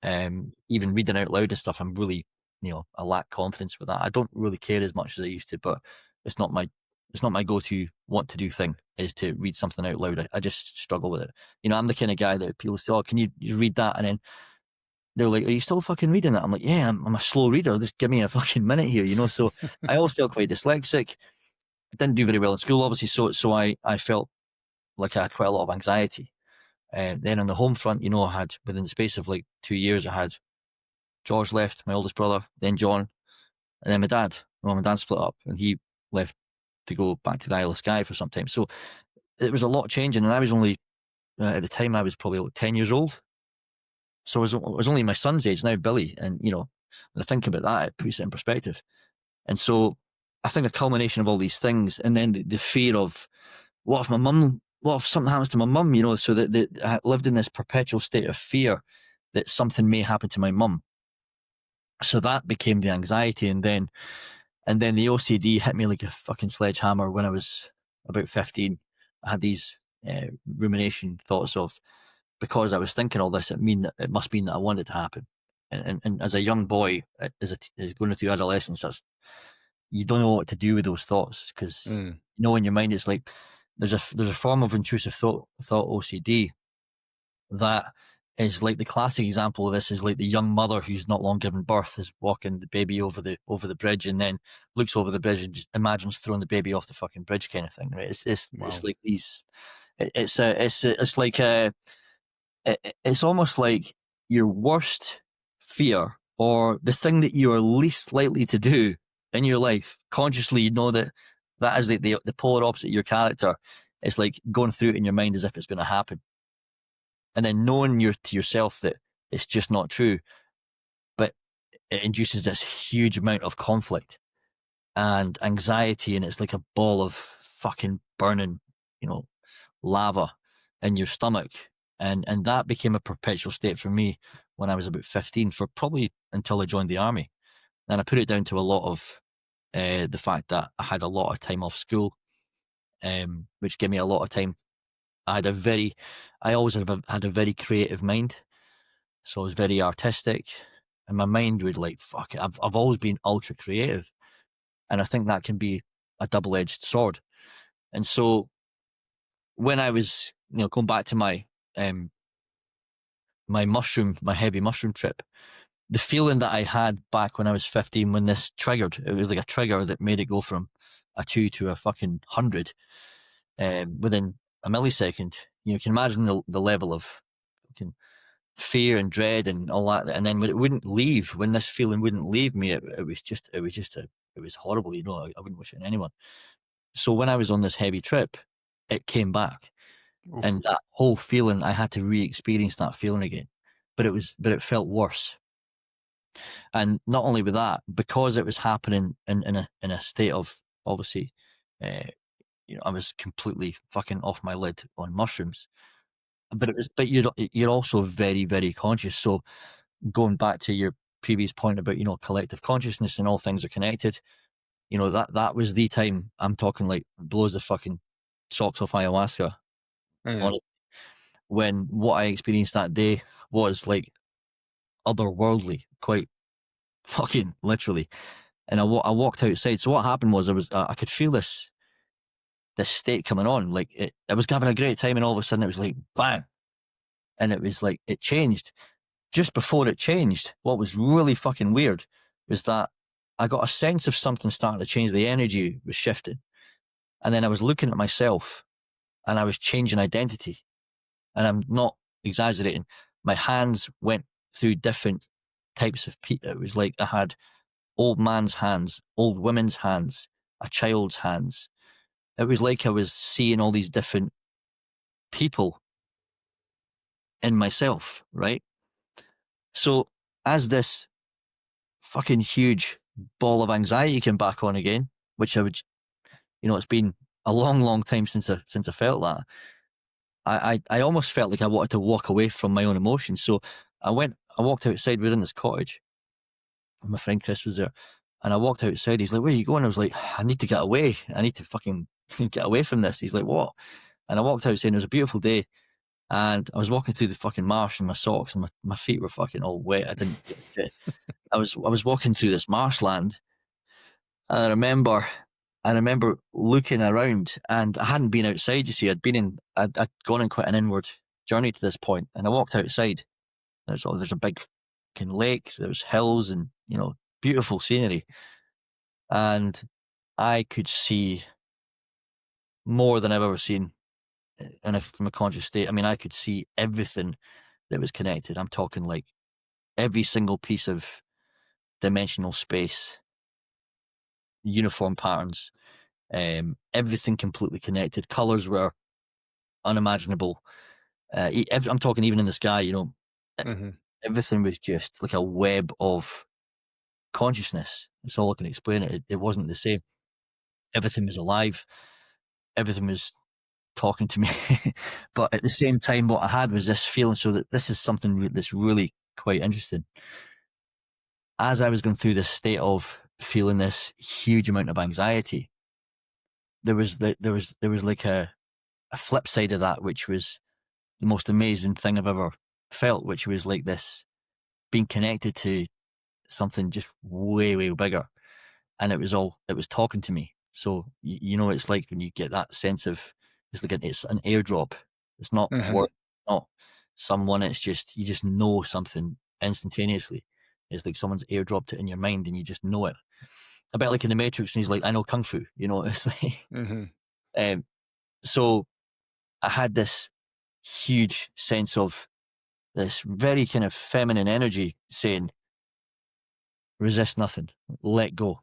Even reading out loud and stuff, I'm really, I lack confidence with that. I don't really care as much as I used to, but it's not my go-to want to do thing, is to read something out loud. I just struggle with it. I'm the kind of guy that people say, "Oh, can you read that?" And then they're like, "Are you still fucking reading that?" I'm like, "Yeah, I'm a slow reader. Just give me a fucking minute here." So I always felt quite dyslexic. I didn't do very well in school, obviously. So I felt like I had quite a lot of anxiety. Then on the home front, I had, within the space of like 2 years, I had George left, my oldest brother, then John, and then my dad. Well, my dad split up, and he left to go back to the Isle of Skye for some time. So it was a lot changing, and I was only, at the time, I was probably like 10 years old. So I was only my son's age, now Billy. And, when I think about that, it puts it in perspective. And so I think a culmination of all these things, and then the fear of, what if something happens to my mum, so that I lived in this perpetual state of fear that something may happen to my mum. So that became the anxiety, and then the OCD hit me like a fucking sledgehammer when I was about 15. I had these rumination thoughts of, because I was thinking all this, it must mean that I want it to happen. And as a young boy, as going through adolescence, you don't know what to do with those thoughts, because in your mind it's like there's a form of intrusive thought OCD that is like, the classic example of this is like the young mother who's not long given birth is walking the baby over the bridge, and then looks over the bridge and just imagines throwing the baby off the fucking bridge, kind of thing, right? It's like these. It's almost like your worst fear, or the thing that you are least likely to do in your life. Consciously, that is like the polar opposite of your character. It's like going through it in your mind as if it's going to happen. And then knowing to yourself that It's just not true. But it induces this huge amount of conflict and anxiety, and it's like a ball of fucking burning, lava in your stomach. And that became a perpetual state for me when I was about 15, for probably until I joined the army. And I put it down to a lot of the fact that I had a lot of time off school, which gave me a lot of time. I always had a very creative mind. So I was very artistic, and my mind would like, fuck it. I've always been ultra creative. And I think that can be a double-edged sword. And so when I was, going back to my heavy mushroom trip, the feeling that I had back when I was 15, when this triggered, it was like a trigger that made it go from a 2 to a fucking 100 within a millisecond. You can imagine the level of fucking fear and dread and all that. And then when it wouldn't leave, when this feeling wouldn't leave me, it was horrible. I wouldn't wish it on anyone. So when I was on this heavy trip, it came back. Oof. And that whole feeling, I had to re-experience that feeling again. But it felt worse. And not only with that, because it was happening in a state of, obviously, I was completely fucking off my lid on mushrooms. But you're also very, very conscious. So going back to your previous point about, collective consciousness and all things are connected, that was the time, I'm talking like blows the fucking socks off ayahuasca. Mm. When what I experienced that day was like otherworldly, quite fucking literally. And I walked outside. So what happened was I could feel this state coming on. Like I was having a great time, and all of a sudden it was like bang, and it was like it changed. Just before it changed, what was really fucking weird was that I got a sense of something starting to change. The energy was shifting, and then I was looking at myself, and I was changing identity. And I'm not exaggerating. My hands went through different types of people. It was like I had old man's hands, old women's hands, a child's hands. It was like I was seeing all these different people in myself, right? So as this fucking huge ball of anxiety came back on again, which I would, it's been a long, long time since I felt that. I almost felt like I wanted to walk away from my own emotions. So I walked outside. We were in this cottage. My friend Chris was there. And I walked outside. He's like, where are you going? I was like, I need to get away. I need to fucking get away from this. He's like, what? And I walked outside, and it was a beautiful day. And I was walking through the fucking marsh in my socks, and my feet were fucking all wet. I didn't get shit. I was walking through this marshland. And I remember looking around, and I hadn't been outside, you see. I'd gone on quite an inward journey to this point, and I walked outside. There's a big fucking lake, there's hills, and, beautiful scenery. And I could see more than I've ever seen from a conscious state. I mean, I could see everything that was connected. I'm talking like every single piece of dimensional space, uniform patterns, everything completely connected. Colors were unimaginable. I'm talking even in the sky, Mm-hmm. everything was just like a web of consciousness. That's all I can explain it. It wasn't the same. Everything was alive. Everything was talking to me. But at the same time, what I had was this feeling, so that this is something that's really quite interesting. As I was going through this state of feeling this huge amount of anxiety, there was like a flip side of that, which was the most amazing thing I've ever felt, which was like this being connected to something just way, way bigger. And it was talking to me. So, it's like when you get that sense of, it's an airdrop. It's not Mm-hmm. work, not someone. It's just, you just know something instantaneously. It's like someone's airdropped it in your mind, and you just know it. A bit like in the Matrix, and he's like, I know Kung Fu, it's like, Mm-hmm. so I had this huge sense of this very kind of feminine energy saying, resist nothing, let go.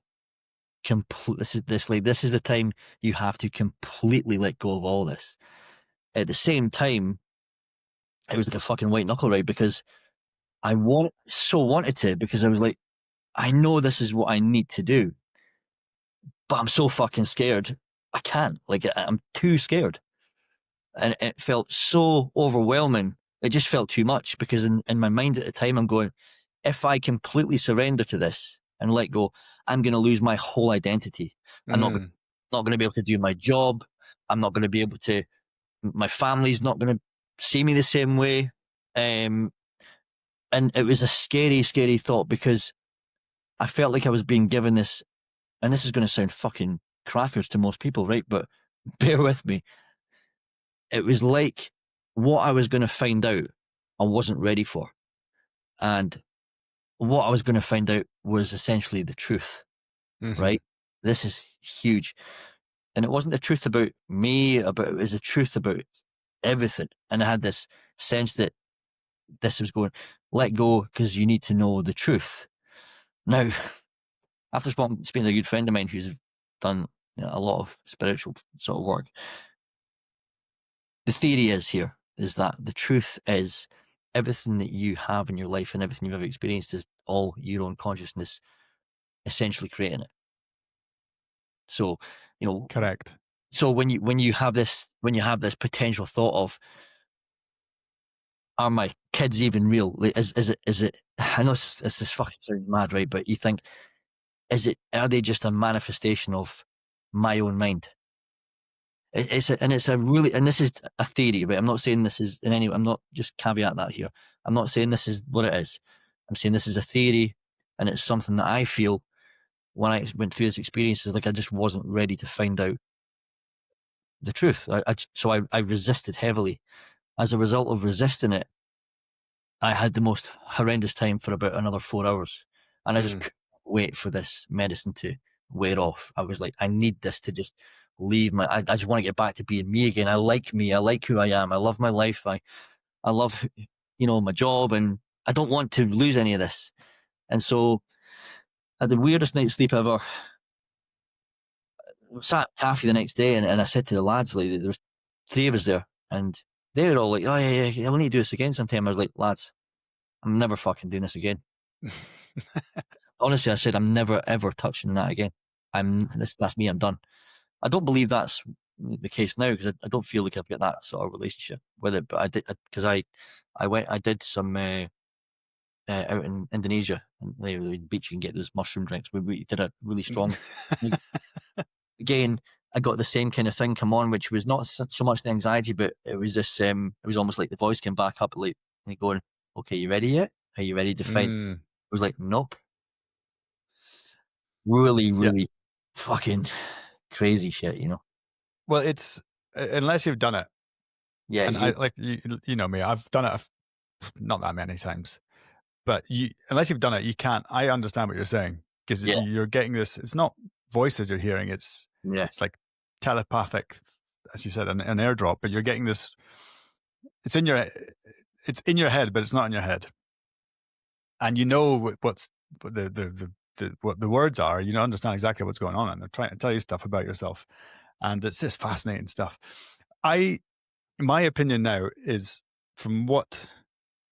This is the time you have to completely let go of all this. At the same time, it was like a fucking white knuckle ride, because I wanted to, because I was like, I know this is what I need to do, but I'm so fucking scared. I can't. Like, I'm too scared. And it felt so overwhelming. It just felt too much, because in my mind at the time, I'm going, if I completely surrender to this and let go, I'm going to lose my whole identity. I'm not going to be able to do my job. I'm not going to be able to, my family's not going to see me the same way. And it was a scary, scary thought, because I felt like I was being given this, and this is going to sound fucking crackers to most people, right? But bear with me. It was like what I was going to find out, I wasn't ready for. And what I was going to find out was essentially the truth, right? This is huge. And it wasn't the truth about me, it was the truth about everything. And I had this sense that this was going, let go, because you need to know the truth. Now, after speaking to a good friend of mine who's done a lot of spiritual sort of work, the theory is that the truth is everything that you have in your life and everything you've ever experienced is all your own consciousness essentially creating it. So, Correct. So when you have this potential thought of, are my kids even real? Like, is it? I know this fucking sounds mad, right? But you think, are they just a manifestation of my own mind? And this is a theory, right? I'm not saying this is I'm not, just caveat that here. I'm not saying this is what it is. I'm saying this is a theory, and it's something that I feel when I went through this experience is like I just wasn't ready to find out the truth. So I resisted heavily. As a result of resisting it, I had the most horrendous time for about another 4 hours, and I just couldn't wait for this medicine to wear off. I was like, I need this to just leave I just want to get back to being me again. I like me. I like who I am. I love my life. I love, my job, and I don't want to lose any of this. And so I had the weirdest night's sleep ever. I sat at a cafe the next day, and I said to the lads, like, there was 3 of us there, and they were all like, oh yeah, we'll need to do this again sometime. I was like, lads, I'm never fucking doing this again. Honestly, I said, I'm never ever touching that again. That's me. I'm done. I don't believe that's the case now, because I don't feel like I've got that sort of relationship with it. But I did, because I did some out in Indonesia, and the beach, you can get those mushroom drinks. We did a really strong. Again, I got the same kind of thing come on, which was not so much the anxiety, but it was this. It was almost like the voice came back up, like going, "Okay, you ready yet? Are you ready to fight?" I was like, "Nope." Really, really fucking crazy shit, Well, it's unless you've done it. Yeah, And I like you know me. I've done it not that many times, but unless you've done it, you can't. I understand what you're saying, because you're getting this. It's not voices you're hearing. It's like telepathic, as you said, an airdrop. But you're getting this. It's in your head, but it's not in your head. And you know what's what the words are. You understand exactly what's going on, and they're trying to tell you stuff about yourself, and it's just fascinating stuff. My opinion now is, from what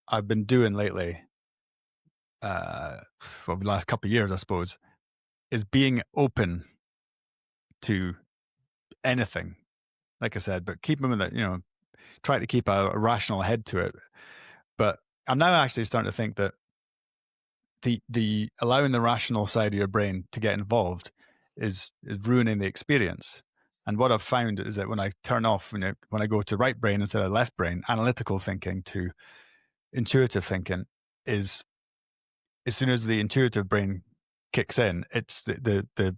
I've been doing lately, over the last couple of years, I suppose, is being open to anything. Like I said, but keeping with it, try to keep a rational head to it. But I'm now actually starting to think that the allowing the rational side of your brain to get involved is ruining the experience. And what I've found is that when I turn off, when I go to right brain instead of left brain, analytical thinking to intuitive thinking, is as soon as the intuitive brain kicks in, it's the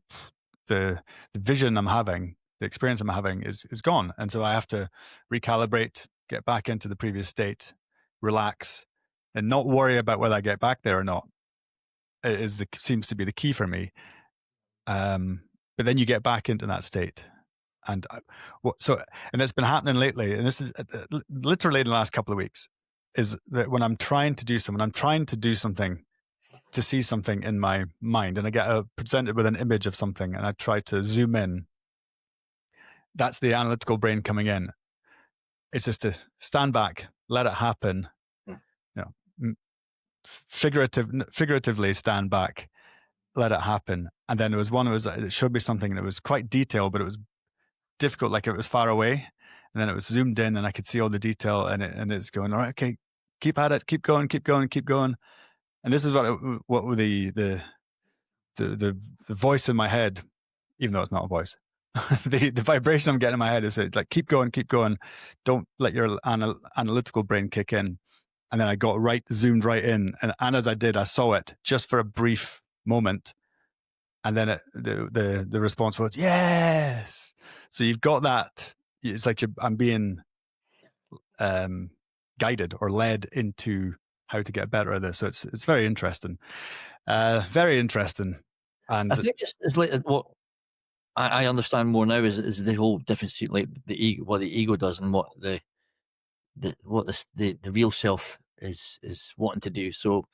vision I'm having, the experience I'm having is gone. And so I have to recalibrate, get back into the previous state, relax, and not worry about whether I get back there or not. Seems to be the key for me. But then you get back into that state. And and it's been happening lately, and this is literally in the last couple of weeks, is that when I'm trying to do something, to see something in my mind, and I get presented with an image of something, and I try to zoom in, that's the analytical brain coming in. It's just to stand back, let it happen, figuratively stand back, let it happen. And then there was one, it showed me something that was quite detailed, but it was difficult, like it was far away. And then it was zoomed in and I could see all the detail, and it's going, all right, okay, keep at it, keep going, keep going, keep going. And this is what the voice in my head, even though it's not a voice, the vibration I'm getting in my head is like, keep going, don't let your analytical brain kick in. And then I got zoomed right in, and as I did, I saw it just for a brief moment, and then the response was yes. So you've got that. It's like I'm being guided or led into how to get better at this. So it's very interesting, very interesting. And I think it's like what I understand more now is the whole difference between like the ego, what the ego does, and what the real self is wanting to do. So,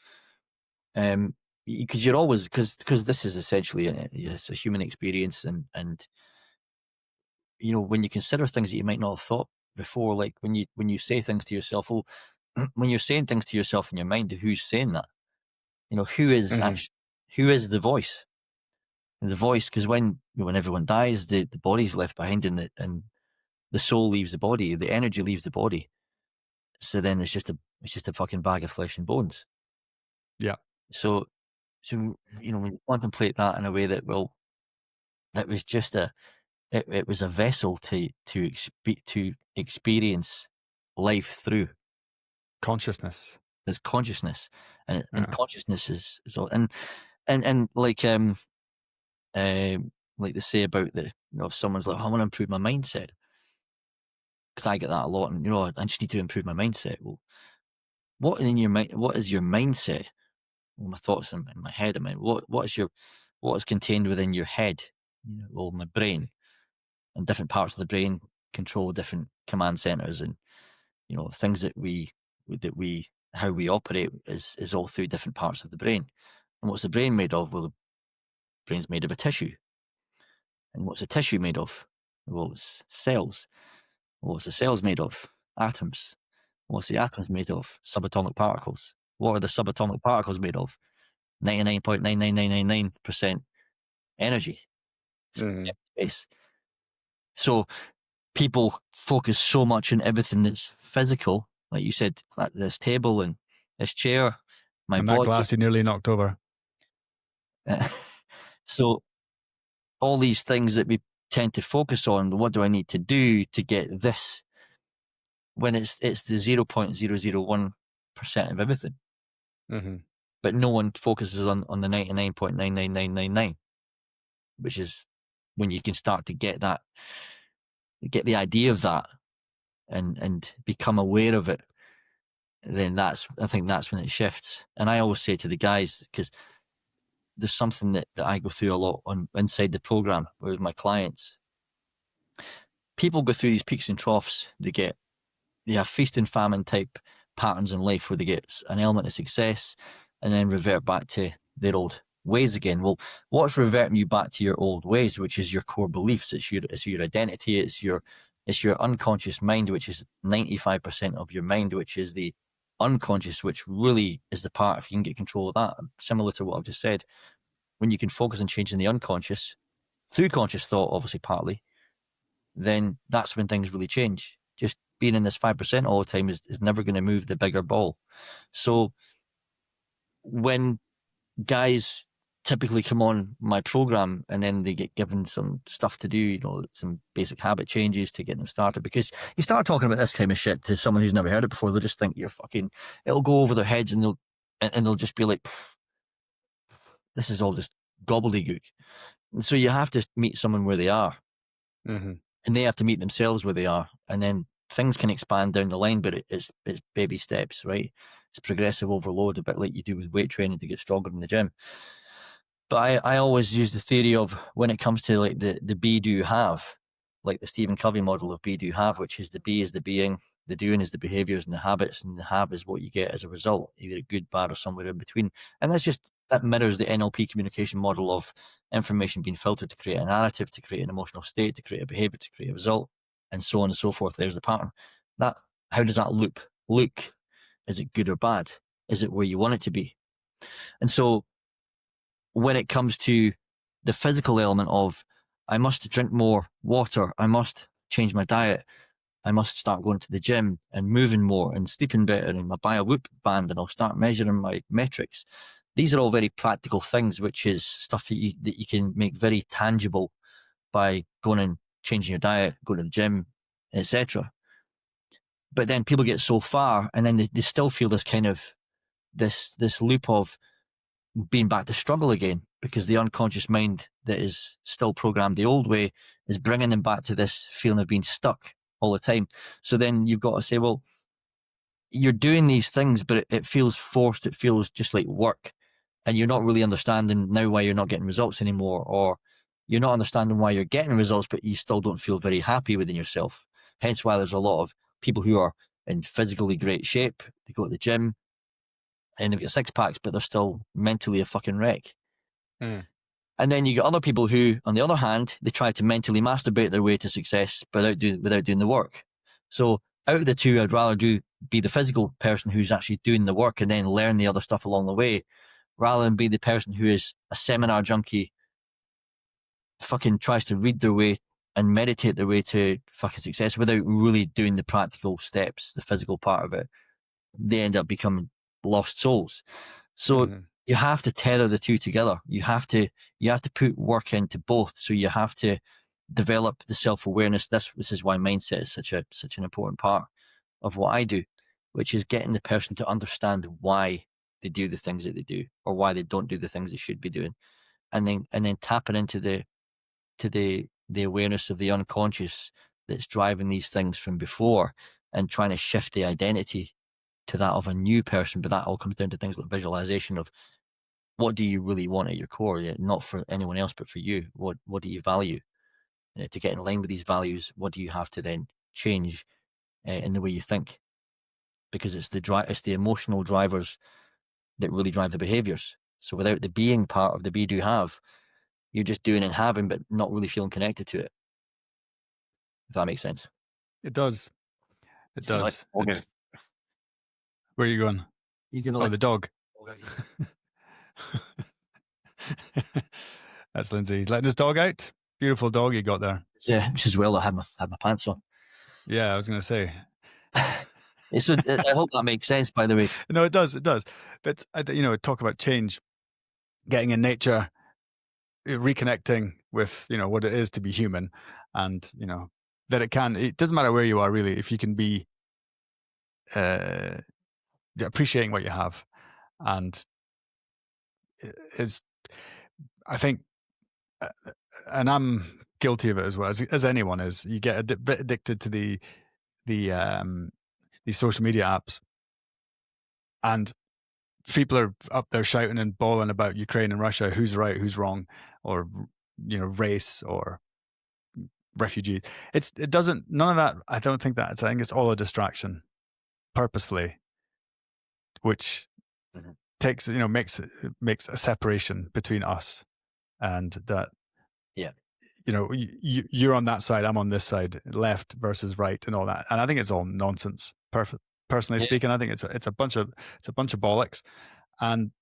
because you're always because this is essentially it's a human experience, and you know, when you consider things that you might not have thought before, like when you say things to yourself, well, when you're saying things to yourself in your mind, who's saying that? You know, who is who is the voice? And the voice, because when everyone dies, the body's left behind, and the soul leaves the body, the energy leaves the body. So then it's just a fucking bag of flesh and bones. Yeah. So you know, when you contemplate that in a way that, well, it was just it was a vessel to experience life through consciousness. There's consciousness, and consciousness is all, and like they say about the, you know, if someone's like, oh, I want to improve my mindset, because I get that a lot, and you know, I just need to improve my mindset. Well, what is your mindset? Well, my thoughts in my head. I mean, what is contained within your head? You know, well, my brain, and different parts of the brain control different command centers, and you know, things that we how we operate is all through different parts of the brain. And what's the brain made of? Well, the brain's made of a tissue. And what's the tissue made of? Well, it's cells. What's the cells made of? Atoms. What's the atoms made of? Subatomic particles. What are the subatomic particles made of? 99.99999% energy. Space. So people focus so much on everything that's physical, like you said, like this table and this chair, my and body. That glass you nearly knocked over. So all these things that we tend to focus on, what do I need to do to get this? When it's the 0.001% of everything. But no one focuses on the 99.99999, which is when you can start to get the idea of that and become aware of it. Then I think that's when it shifts. And I always say to the guys, because there's something that I go through a lot inside the program with my clients. People go through these peaks and troughs. They have feast and famine type patterns in life where they get an element of success and then revert back to their old ways again. Well, what's reverting you back to your old ways, which is your core beliefs? It's your identity. It's your unconscious mind, which is 95% of your mind, which is the unconscious, which really is the part, if you can get control of that, similar to what I've just said, when you can focus on changing the unconscious through conscious thought, obviously partly, then that's when things really change. Just being in this 5% all the time is never going to move the bigger ball. So when guys typically come on my program and then they get given some stuff to do, you know, some basic habit changes to get them started, because you start talking about this kind of shit to someone who's never heard it before, they'll just think it'll go over their heads, and they'll just be like, this is all just gobbledygook. And so you have to meet someone where they are, and they have to meet themselves where they are, and then things can expand down the line, but it's baby steps, right? It's progressive overload, a bit like you do with weight training to get stronger in the gym. But I always use the theory of, when it comes to like the be, do, have, like the Stephen Covey model of be, do, have, which is the be is the being, the doing is the behaviors and the habits, and the have is what you get as a result, either good, bad, or somewhere in between. And that mirrors the NLP communication model of information being filtered to create a narrative, to create an emotional state, to create a behavior, to create a result, and so on and so forth. There's the pattern. How does that loop? Is it good or bad? Is it where you want it to be? And so when it comes to the physical element of, I must drink more water, I must change my diet, I must start going to the gym and moving more and sleeping better, and I'll buy a Whoop band and I'll start measuring my metrics. These are all very practical things, which is stuff that you can make very tangible by going and changing your diet, going to the gym, etc. But then people get so far, and then they still feel this kind of this loop of being back to struggle again, because the unconscious mind that is still programmed the old way is bringing them back to this feeling of being stuck all the time. So then you've got to say, well, you're doing these things, but it feels forced. It feels just like work, and you're not really understanding now why you're not getting results anymore, or you're not understanding why you're getting results, but you still don't feel very happy within yourself. Hence why there's a lot of people who are in physically great shape. They go to the gym and they've got six packs, but they're still mentally a fucking wreck. Mm. And then you get other people who, on the other hand, they try to mentally masturbate their way to success without doing the work. So out of the two, I'd rather be the physical person who's actually doing the work and then learn the other stuff along the way, rather than be the person who is a seminar junkie, fucking tries to read their way and meditate their way to fucking success without really doing the practical steps, the physical part of it. They end up becoming lost souls. So you have to tether the two together. You have to put work into both. So you have to develop the self-awareness. This is why mindset is such an important part of what I do, which is getting the person to understand why they do the things that they do, or why they don't do the things they should be doing, and then tapping into the awareness of the unconscious that's driving these things from before, and trying to shift the identity to that of a new person. But that all comes down to things like visualization of, what do you really want at your core? Not for anyone else, but for you. What do you value? To get in line with these values, what do you have to then change in the way you think? Because it's the emotional drivers that really drive the behaviors. So without the being part of the be, do, have, you're just doing and having, but not really feeling connected to it. If that makes sense. It does. It does. Okay. Where are you going? You're gonna Oh, the dog. That's Lindsay letting his dog out. Beautiful dog you got there. Yeah, just as well I had my pants on. Yeah, I was going to say. So I hope that makes sense, by the way. No, it does. It does. But, talk about change, getting in nature, reconnecting with, what it is to be human, and, that it doesn't matter where you are, really, if you can be appreciating what you have. And I think, and I'm guilty of it as well, as anyone is, you get a bit addicted to these social media apps, and people are up there shouting and bawling about Ukraine and Russia, who's right, who's wrong, or race or refugee. It doesn't, none of that. I don't think that. I think it's all a distraction, purposefully, which takes makes a separation between us, and that. Yeah. You're on that side, I'm on this side, left versus right, and all that. And I think it's all nonsense. Personally speaking, I think it's a bunch of bollocks. And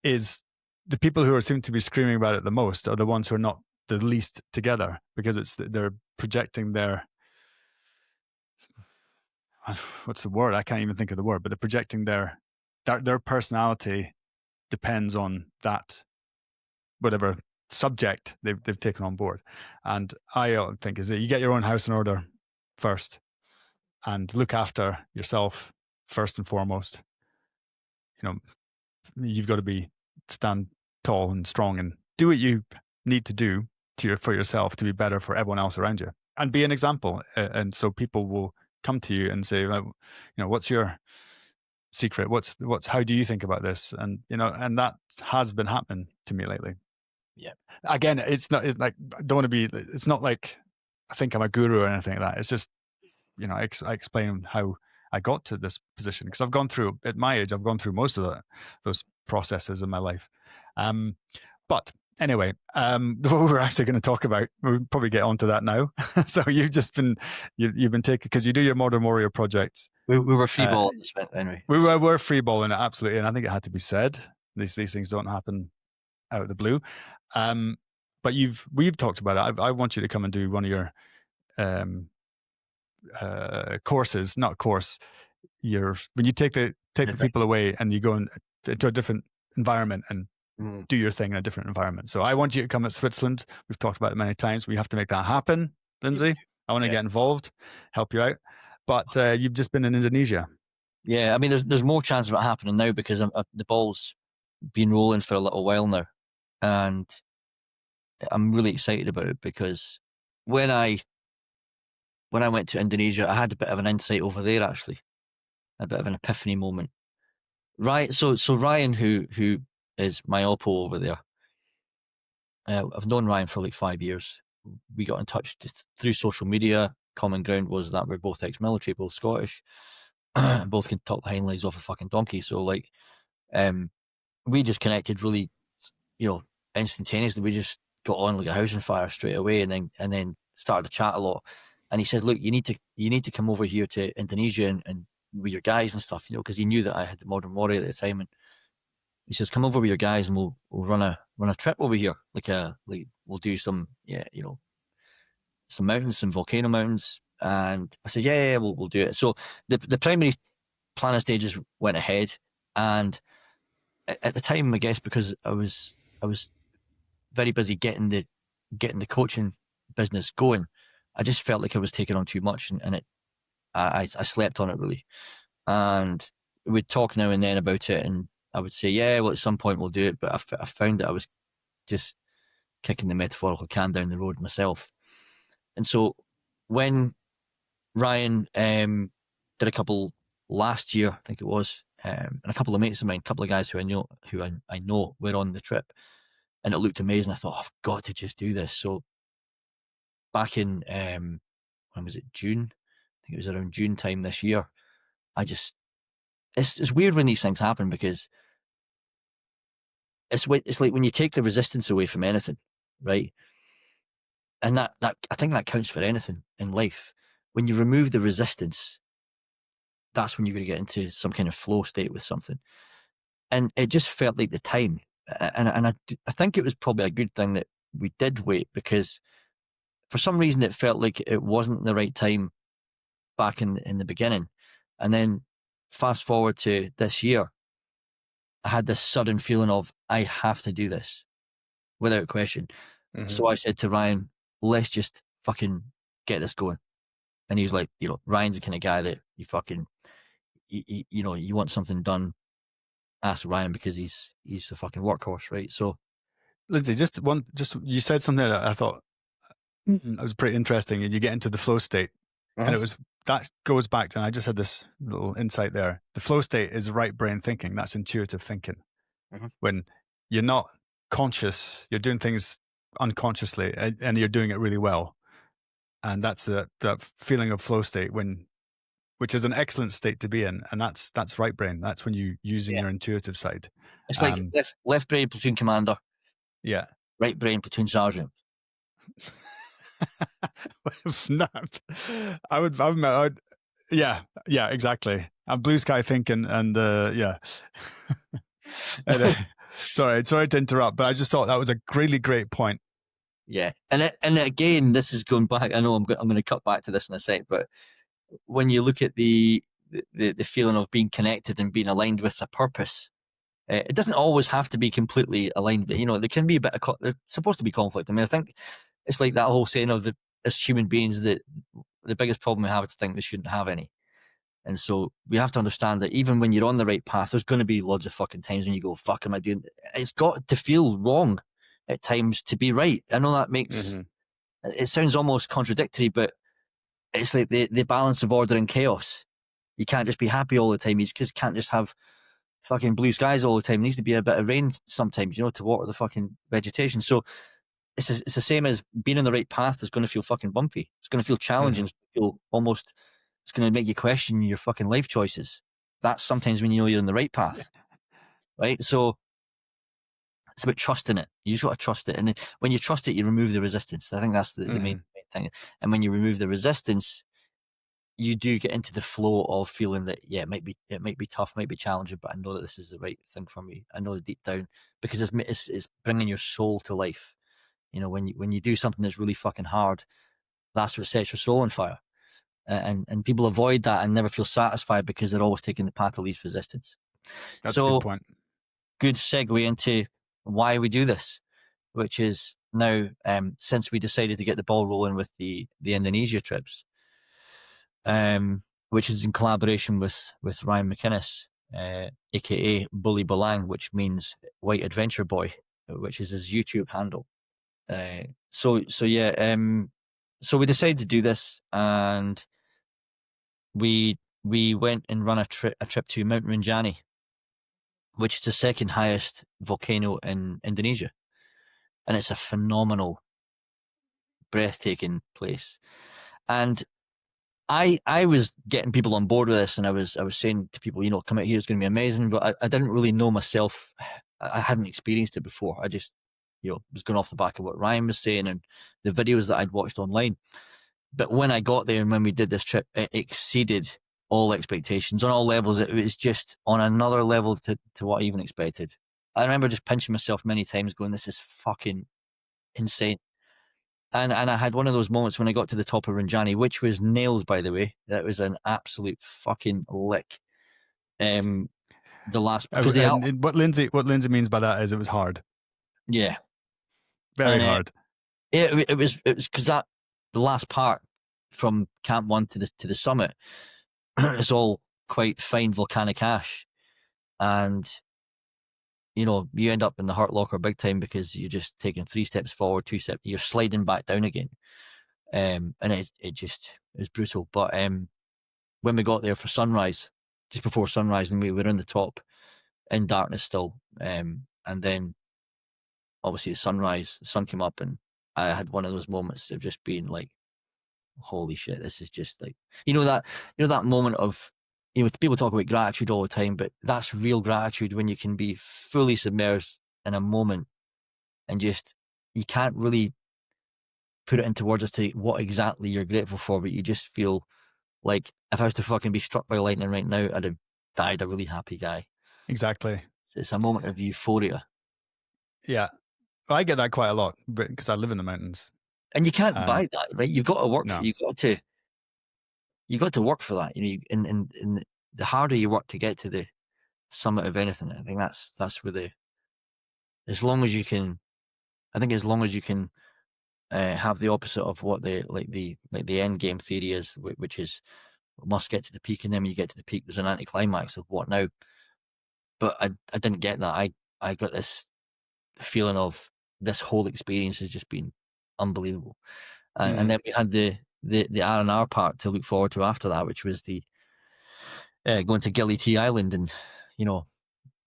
is the people who seem to be screaming about it the most are the ones who are not the least together, because they're projecting their, what's the word? I can't even think of the word, but they're projecting their personality depends on that, whatever subject they've taken on board. And I think is that you get your own house in order first, and look after yourself first and foremost. You've got to stand tall and strong and do what you need to do for yourself to be better for everyone else around you, and be an example. And so people will come to you and say, what's your secret? How do you think about this? And and that has been happening to me lately. Yeah. Again, it's not. It's like, I don't want to be. It's not like I think I'm a guru or anything like that. It's just, I explain how I got to this position, because I've gone through, at my age, I've gone through most of those processes in my life. But Anyway, what we're actually going to talk about, we'll probably get onto that now. So you've been taking, because you do your Modern Warrior projects. We were free ball anyway. We're free balling it, absolutely, and I think it had to be said. These things don't happen out of the blue. But we've talked about it. I want you to come and do one of your courses, not course. When you take the people away and you go into a different environment and do your thing in a different environment. So I want you to come to Switzerland. We've talked about it many times. We have to make that happen, Lindsay. I want to get involved, help you out. But you've just been in Indonesia. Yeah, I mean, there's more chance of it happening now because the ball's been rolling for a little while now, and I'm really excited about it because when I went to Indonesia, I had a bit of an insight over there, actually, a bit of an epiphany moment. Right, so Ryan, who is my oppo over there, I've known Ryan for like 5 years. We got in touch through social media. Common ground was that we're both ex-military, both Scottish, both can talk the hind legs off a fucking donkey. So like, we just connected really, instantaneously. We just got on like a house on fire straight away, and then started to chat a lot. And he said, "Look, you need to come over here to Indonesia and with your guys and stuff, because he knew that I had the Modern Warrior at the time, and he says, come over with your guys and we'll run a trip over here, like we'll do some some mountains, some volcano mountains." And I said, yeah, we'll do it. So the primary planning stages went ahead, and at the time, I guess because I was very busy getting the coaching business going, I just felt like I was taking on too much, and I slept on it really. And we'd talk now and then about it, and I would say, yeah, well, at some point we'll do it. But I found that I was just kicking the metaphorical can down the road myself. And so when Ryan did a couple last year, I think it was, and a couple of mates of mine, a couple of guys who I know were on the trip, and it looked amazing. I thought, I've got to just do this. So back in, when was it, June? I think it was around June time this year. It's weird when these things happen because it's like when you take the resistance away from anything, right? And that I think that counts for anything in life. When you remove the resistance, that's when you're going to get into some kind of flow state with something. And it just felt like the time. And I think it was probably a good thing that we did wait, because for some reason it felt like it wasn't the right time back in the beginning. And then fast forward to this year, I had this sudden feeling of, I have to do this without question. Mm-hmm. So I said to Ryan, let's just fucking get this going. And he was like, Ryan's the kind of guy that you want something done, ask Ryan, because he's the fucking workhorse, right? So, Lindsay, you said something that I thought that was pretty interesting, and you get into the flow state, and that goes back to, and I just had this little insight there. The flow state is right brain thinking. That's intuitive thinking. Mm-hmm. When you're not conscious, you're doing things unconsciously, and you're doing it really well. And that's that feeling of flow state, which is an excellent state to be in. And that's right brain. That's when you using your intuitive side. It's like left brain platoon commander. Yeah. Right brain platoon sergeant. I would, yeah, exactly. I'm blue sky thinking, and yeah. And, sorry to interrupt, but I just thought that was a really great point. Yeah, and again, this is going back. I know I'm going to cut back to this in a sec, but when you look at the feeling of being connected and being aligned with a purpose, it doesn't always have to be completely aligned. But there can be a bit of there's supposed to be conflict. I mean, I think it's like that whole saying of as human beings, that the biggest problem we have is to think we shouldn't have any. And so we have to understand that even when you're on the right path, there's going to be lots of fucking times when you go, fuck, am I doing? It's got to feel wrong at times to be right. I know that makes, it sounds almost contradictory, but it's like the balance of order and chaos. You can't just be happy all the time. You just can't just have fucking blue skies all the time. There needs to be a bit of rain sometimes, to water the fucking vegetation. So it's the same as being on the right path is going to feel fucking bumpy. It's going to feel challenging. It's going to feel almost, it's going to make you question your fucking life choices. That's sometimes when you're in the right path. Right? So It's about trusting it. You just got to trust it. And when you trust it, you remove the resistance. I think that's the main thing. And when you remove the resistance, you do get into the flow of feeling that, yeah, it might be tough, might be challenging, but I know that this is the right thing for me. I know that deep down, because it's bringing your soul to life. When you do something that's really fucking hard, that's what sets your soul on fire. And people avoid that and never feel satisfied because they're always taking the path of least resistance. That's a good point. Good segue into why we do this, which is now, since we decided to get the ball rolling with the Indonesia trips, which is in collaboration with Ryan McInnes, aka Bully Balang, which means White Adventure Boy, which is his YouTube handle. So we decided to do this, and we went and run a trip to Mount Rinjani, which is the second highest volcano in Indonesia, and it's a phenomenal, breathtaking place. And I was getting people on board with this, and I was saying to people, come out here, it's going to be amazing. But I didn't really know myself. I hadn't experienced it before. I just, was going off the back of what Ryan was saying and the videos that I'd watched online. But when I got there and when we did this trip, it exceeded all expectations on all levels. It was just on another level to what I even expected. I remember just pinching myself many times going, this is fucking insane. And I had one of those moments when I got to the top of Rinjani, which was nails, by the way. That was an absolute fucking lick. The last, because what Lindsay means by that is it was hard. Yeah, very hard. It was because the last part from Camp 1 to the summit, it's all quite fine volcanic ash, and you end up in the Hurt Locker big time because you're just taking 3 steps forward, 2 steps, you're sliding back down again. And it was brutal. But when we got there for sunrise, just before sunrise, and we were on the top in darkness still, and then obviously the sun came up, and I had one of those moments of just being like, holy shit, this is just like, that moment of, people talk about gratitude all the time, but that's real gratitude when you can be fully submerged in a moment and just, you can't really put it into words as to what exactly you're grateful for, but you just feel like if I was to fucking be struck by lightning right now, I'd have died a really happy guy. Exactly. It's a moment of euphoria. Yeah. I get that quite a lot because I live in the mountains. And you can't buy that, right? You've got to work no. for it. You got to work for that. And the harder you work to get to the summit of anything, I think that's where as long as you can have the opposite of what the end game theory is, which is must get to the peak, and then when you get to the peak, there's an anticlimax of what now. But I didn't get that. I got this feeling of this whole experience has just been unbelievable. And then we had the R&R part to look forward to after that, which was the going to Gili T Island and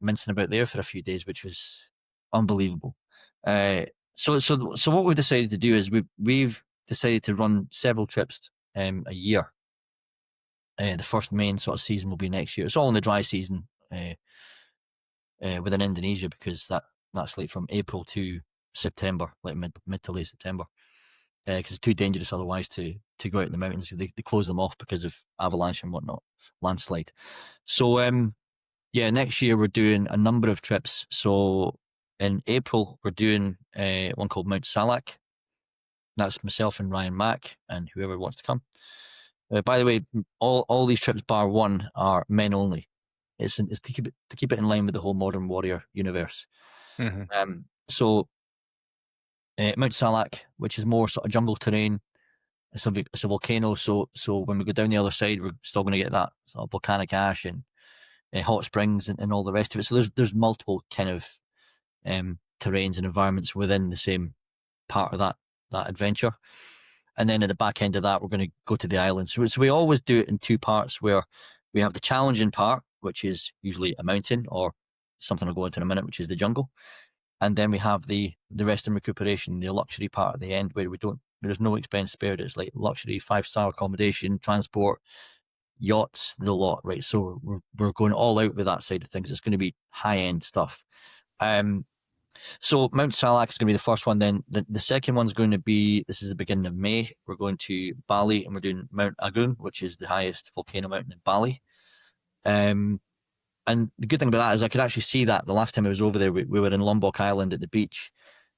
mincing about there for a few days, which was unbelievable. So what we've decided to do is we've decided to run several trips a year. The first main sort of season will be next year. It's all in the dry season within Indonesia, because that's like from April to September, like mid to late September, because it's too dangerous otherwise to go out in the mountains. They close them off because of avalanche and whatnot, landslide. So next year we're doing a number of trips. So in April we're doing one called Mount Salak. That's myself and Ryan Mack and whoever wants to come. By the way, all these trips bar one are men only. It's to keep it in line with the whole Modern Warrior universe. Mm-hmm. So Mount Salak, which is more sort of jungle terrain, it's a volcano. So when we go down the other side, we're still going to get that sort of volcanic ash and hot springs and all the rest of it. So there's multiple kind of terrains and environments within the same part of that adventure. And then at the back end of that, we're going to go to the island. So we always do it in 2 parts, where we have the challenging part, which is usually a mountain or something I'll go into in a minute, which is the jungle. And then we have the rest and recuperation, the luxury part at the end, where there's no expense spared. It's like luxury, 5-star accommodation, transport, yachts, the lot, right? So we're going all out with that side of things. It's going to be high end stuff. So Mount Salak is going to be the first one. Then the second one's going to be, this is the beginning of May. We're going to Bali and we're doing Mount Agung, which is the highest volcano mountain in Bali. And the good thing about that is I could actually see that the last time I was over there. We were in Lombok Island at the beach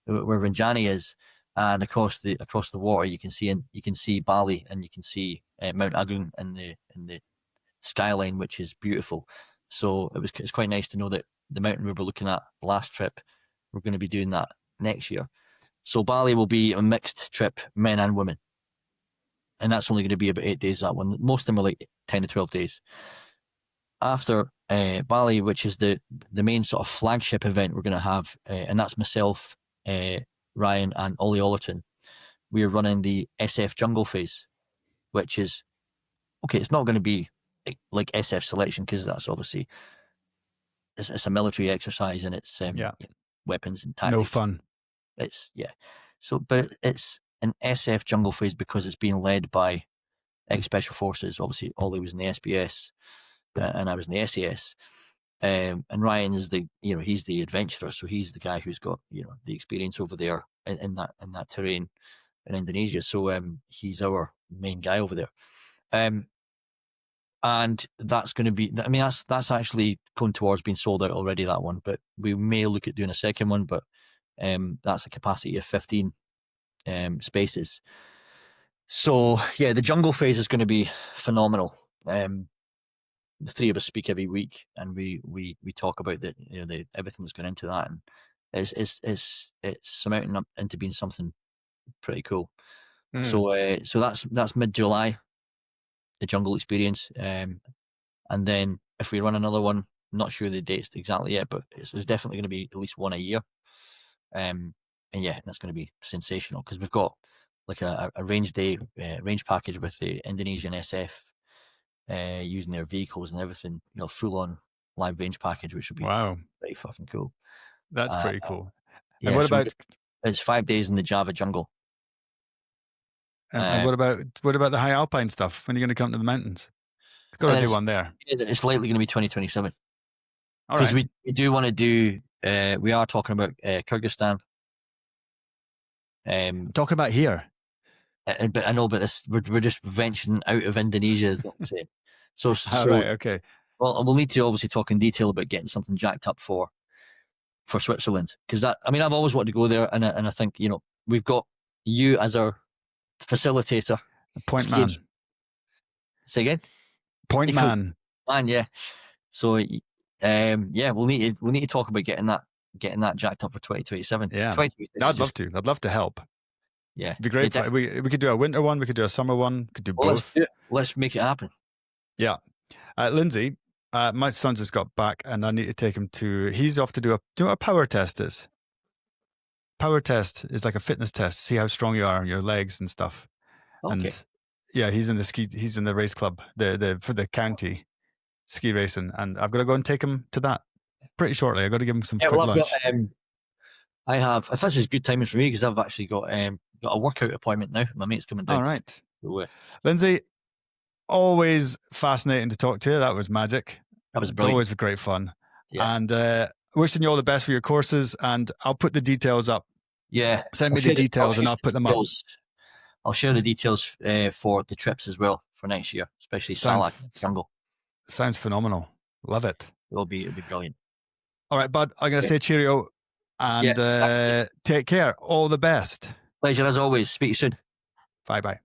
where Rinjani is, and across the water you can see Bali and you can see Mount Agung in the skyline, which is beautiful. So it's quite nice to know that the mountain we were looking at last trip, we're going to be doing that next year. So Bali will be a mixed trip, men and women, and that's only going to be about 8 days. That one, most of them are like 10 to 12 days. After Bali, which is the main sort of flagship event we're going to have, and that's myself, Ryan, and Ollie Ollerton. We're running the SF Jungle Phase, which is okay. It's not going to be like SF Selection because that's obviously it's a military exercise and it's weapons and tactics. No fun. But it's an SF Jungle Phase because it's being led by ex-Special Forces. Obviously, Ollie was in the SBS and I was in the SAS. And Ryan is he's the adventurer, so he's the guy who's got the experience over there in that terrain in Indonesia. So he's our main guy over there. And that's going to be, I mean, that's actually going towards being sold out already, that one, but we may look at doing a second one, but that's a capacity of 15 spaces. So yeah, the jungle phase is going to be phenomenal. The three of us speak every week and we talk about the everything that's going into that, and it's amounting up into being something pretty cool. So that's mid-July, the jungle experience, and then if we run another one, not sure the dates exactly yet, but there's definitely going to be at least one a year, and yeah, that's going to be sensational because we've got like a range package with the Indonesian SF, using their vehicles and everything, full on live range package, which would be pretty fucking cool. That's pretty cool. Yeah, and what about? It's 5 days in the Java jungle. And what about the high alpine stuff? When are you going to come to the mountains? Got to do one there. It's likely going to be 2027. Because we do want to do. We are talking about Kyrgyzstan. Talking about here. But I know, but we're just venturing out of Indonesia. Is what I'm saying. So right, okay. Well, we'll need to obviously talk in detail about getting something jacked up for Switzerland, because I've always wanted to go there, and I think we've got you as our facilitator, point man. Say again. Point man. Yeah. So we'll need to talk about getting that jacked up for 2027. Yeah, I'd love to help. Yeah, it'd be great. We could do a winter one. We could do a summer one. We could do both. Let's make it happen. Yeah, Lindsay, my son just got back, and I need to take him to. He's off to do you know what a power test is? Power test is like a fitness test. See how strong you are on your legs and stuff. Okay. And yeah, he's in the race club, for the county ski racing, and I've got to go and take him to that pretty shortly. I've got to give him some quick lunch. If this is good timing for me, because I've actually got a workout appointment now. My mate's coming down. All right. Lindsay, always fascinating to talk to you. That was magic. That was brilliant. It's always great fun. Yeah. And wishing you all the best for your courses, and I'll put the details up. Yeah. Send me the details and I'll put them up. I'll share the details for the trips as well for next year, especially Salak Jungle. Sounds phenomenal. Love it. It'll be brilliant. All right, bud. I'm going to say cheerio and take care. All the best. Pleasure as always. Speak soon. Bye-bye.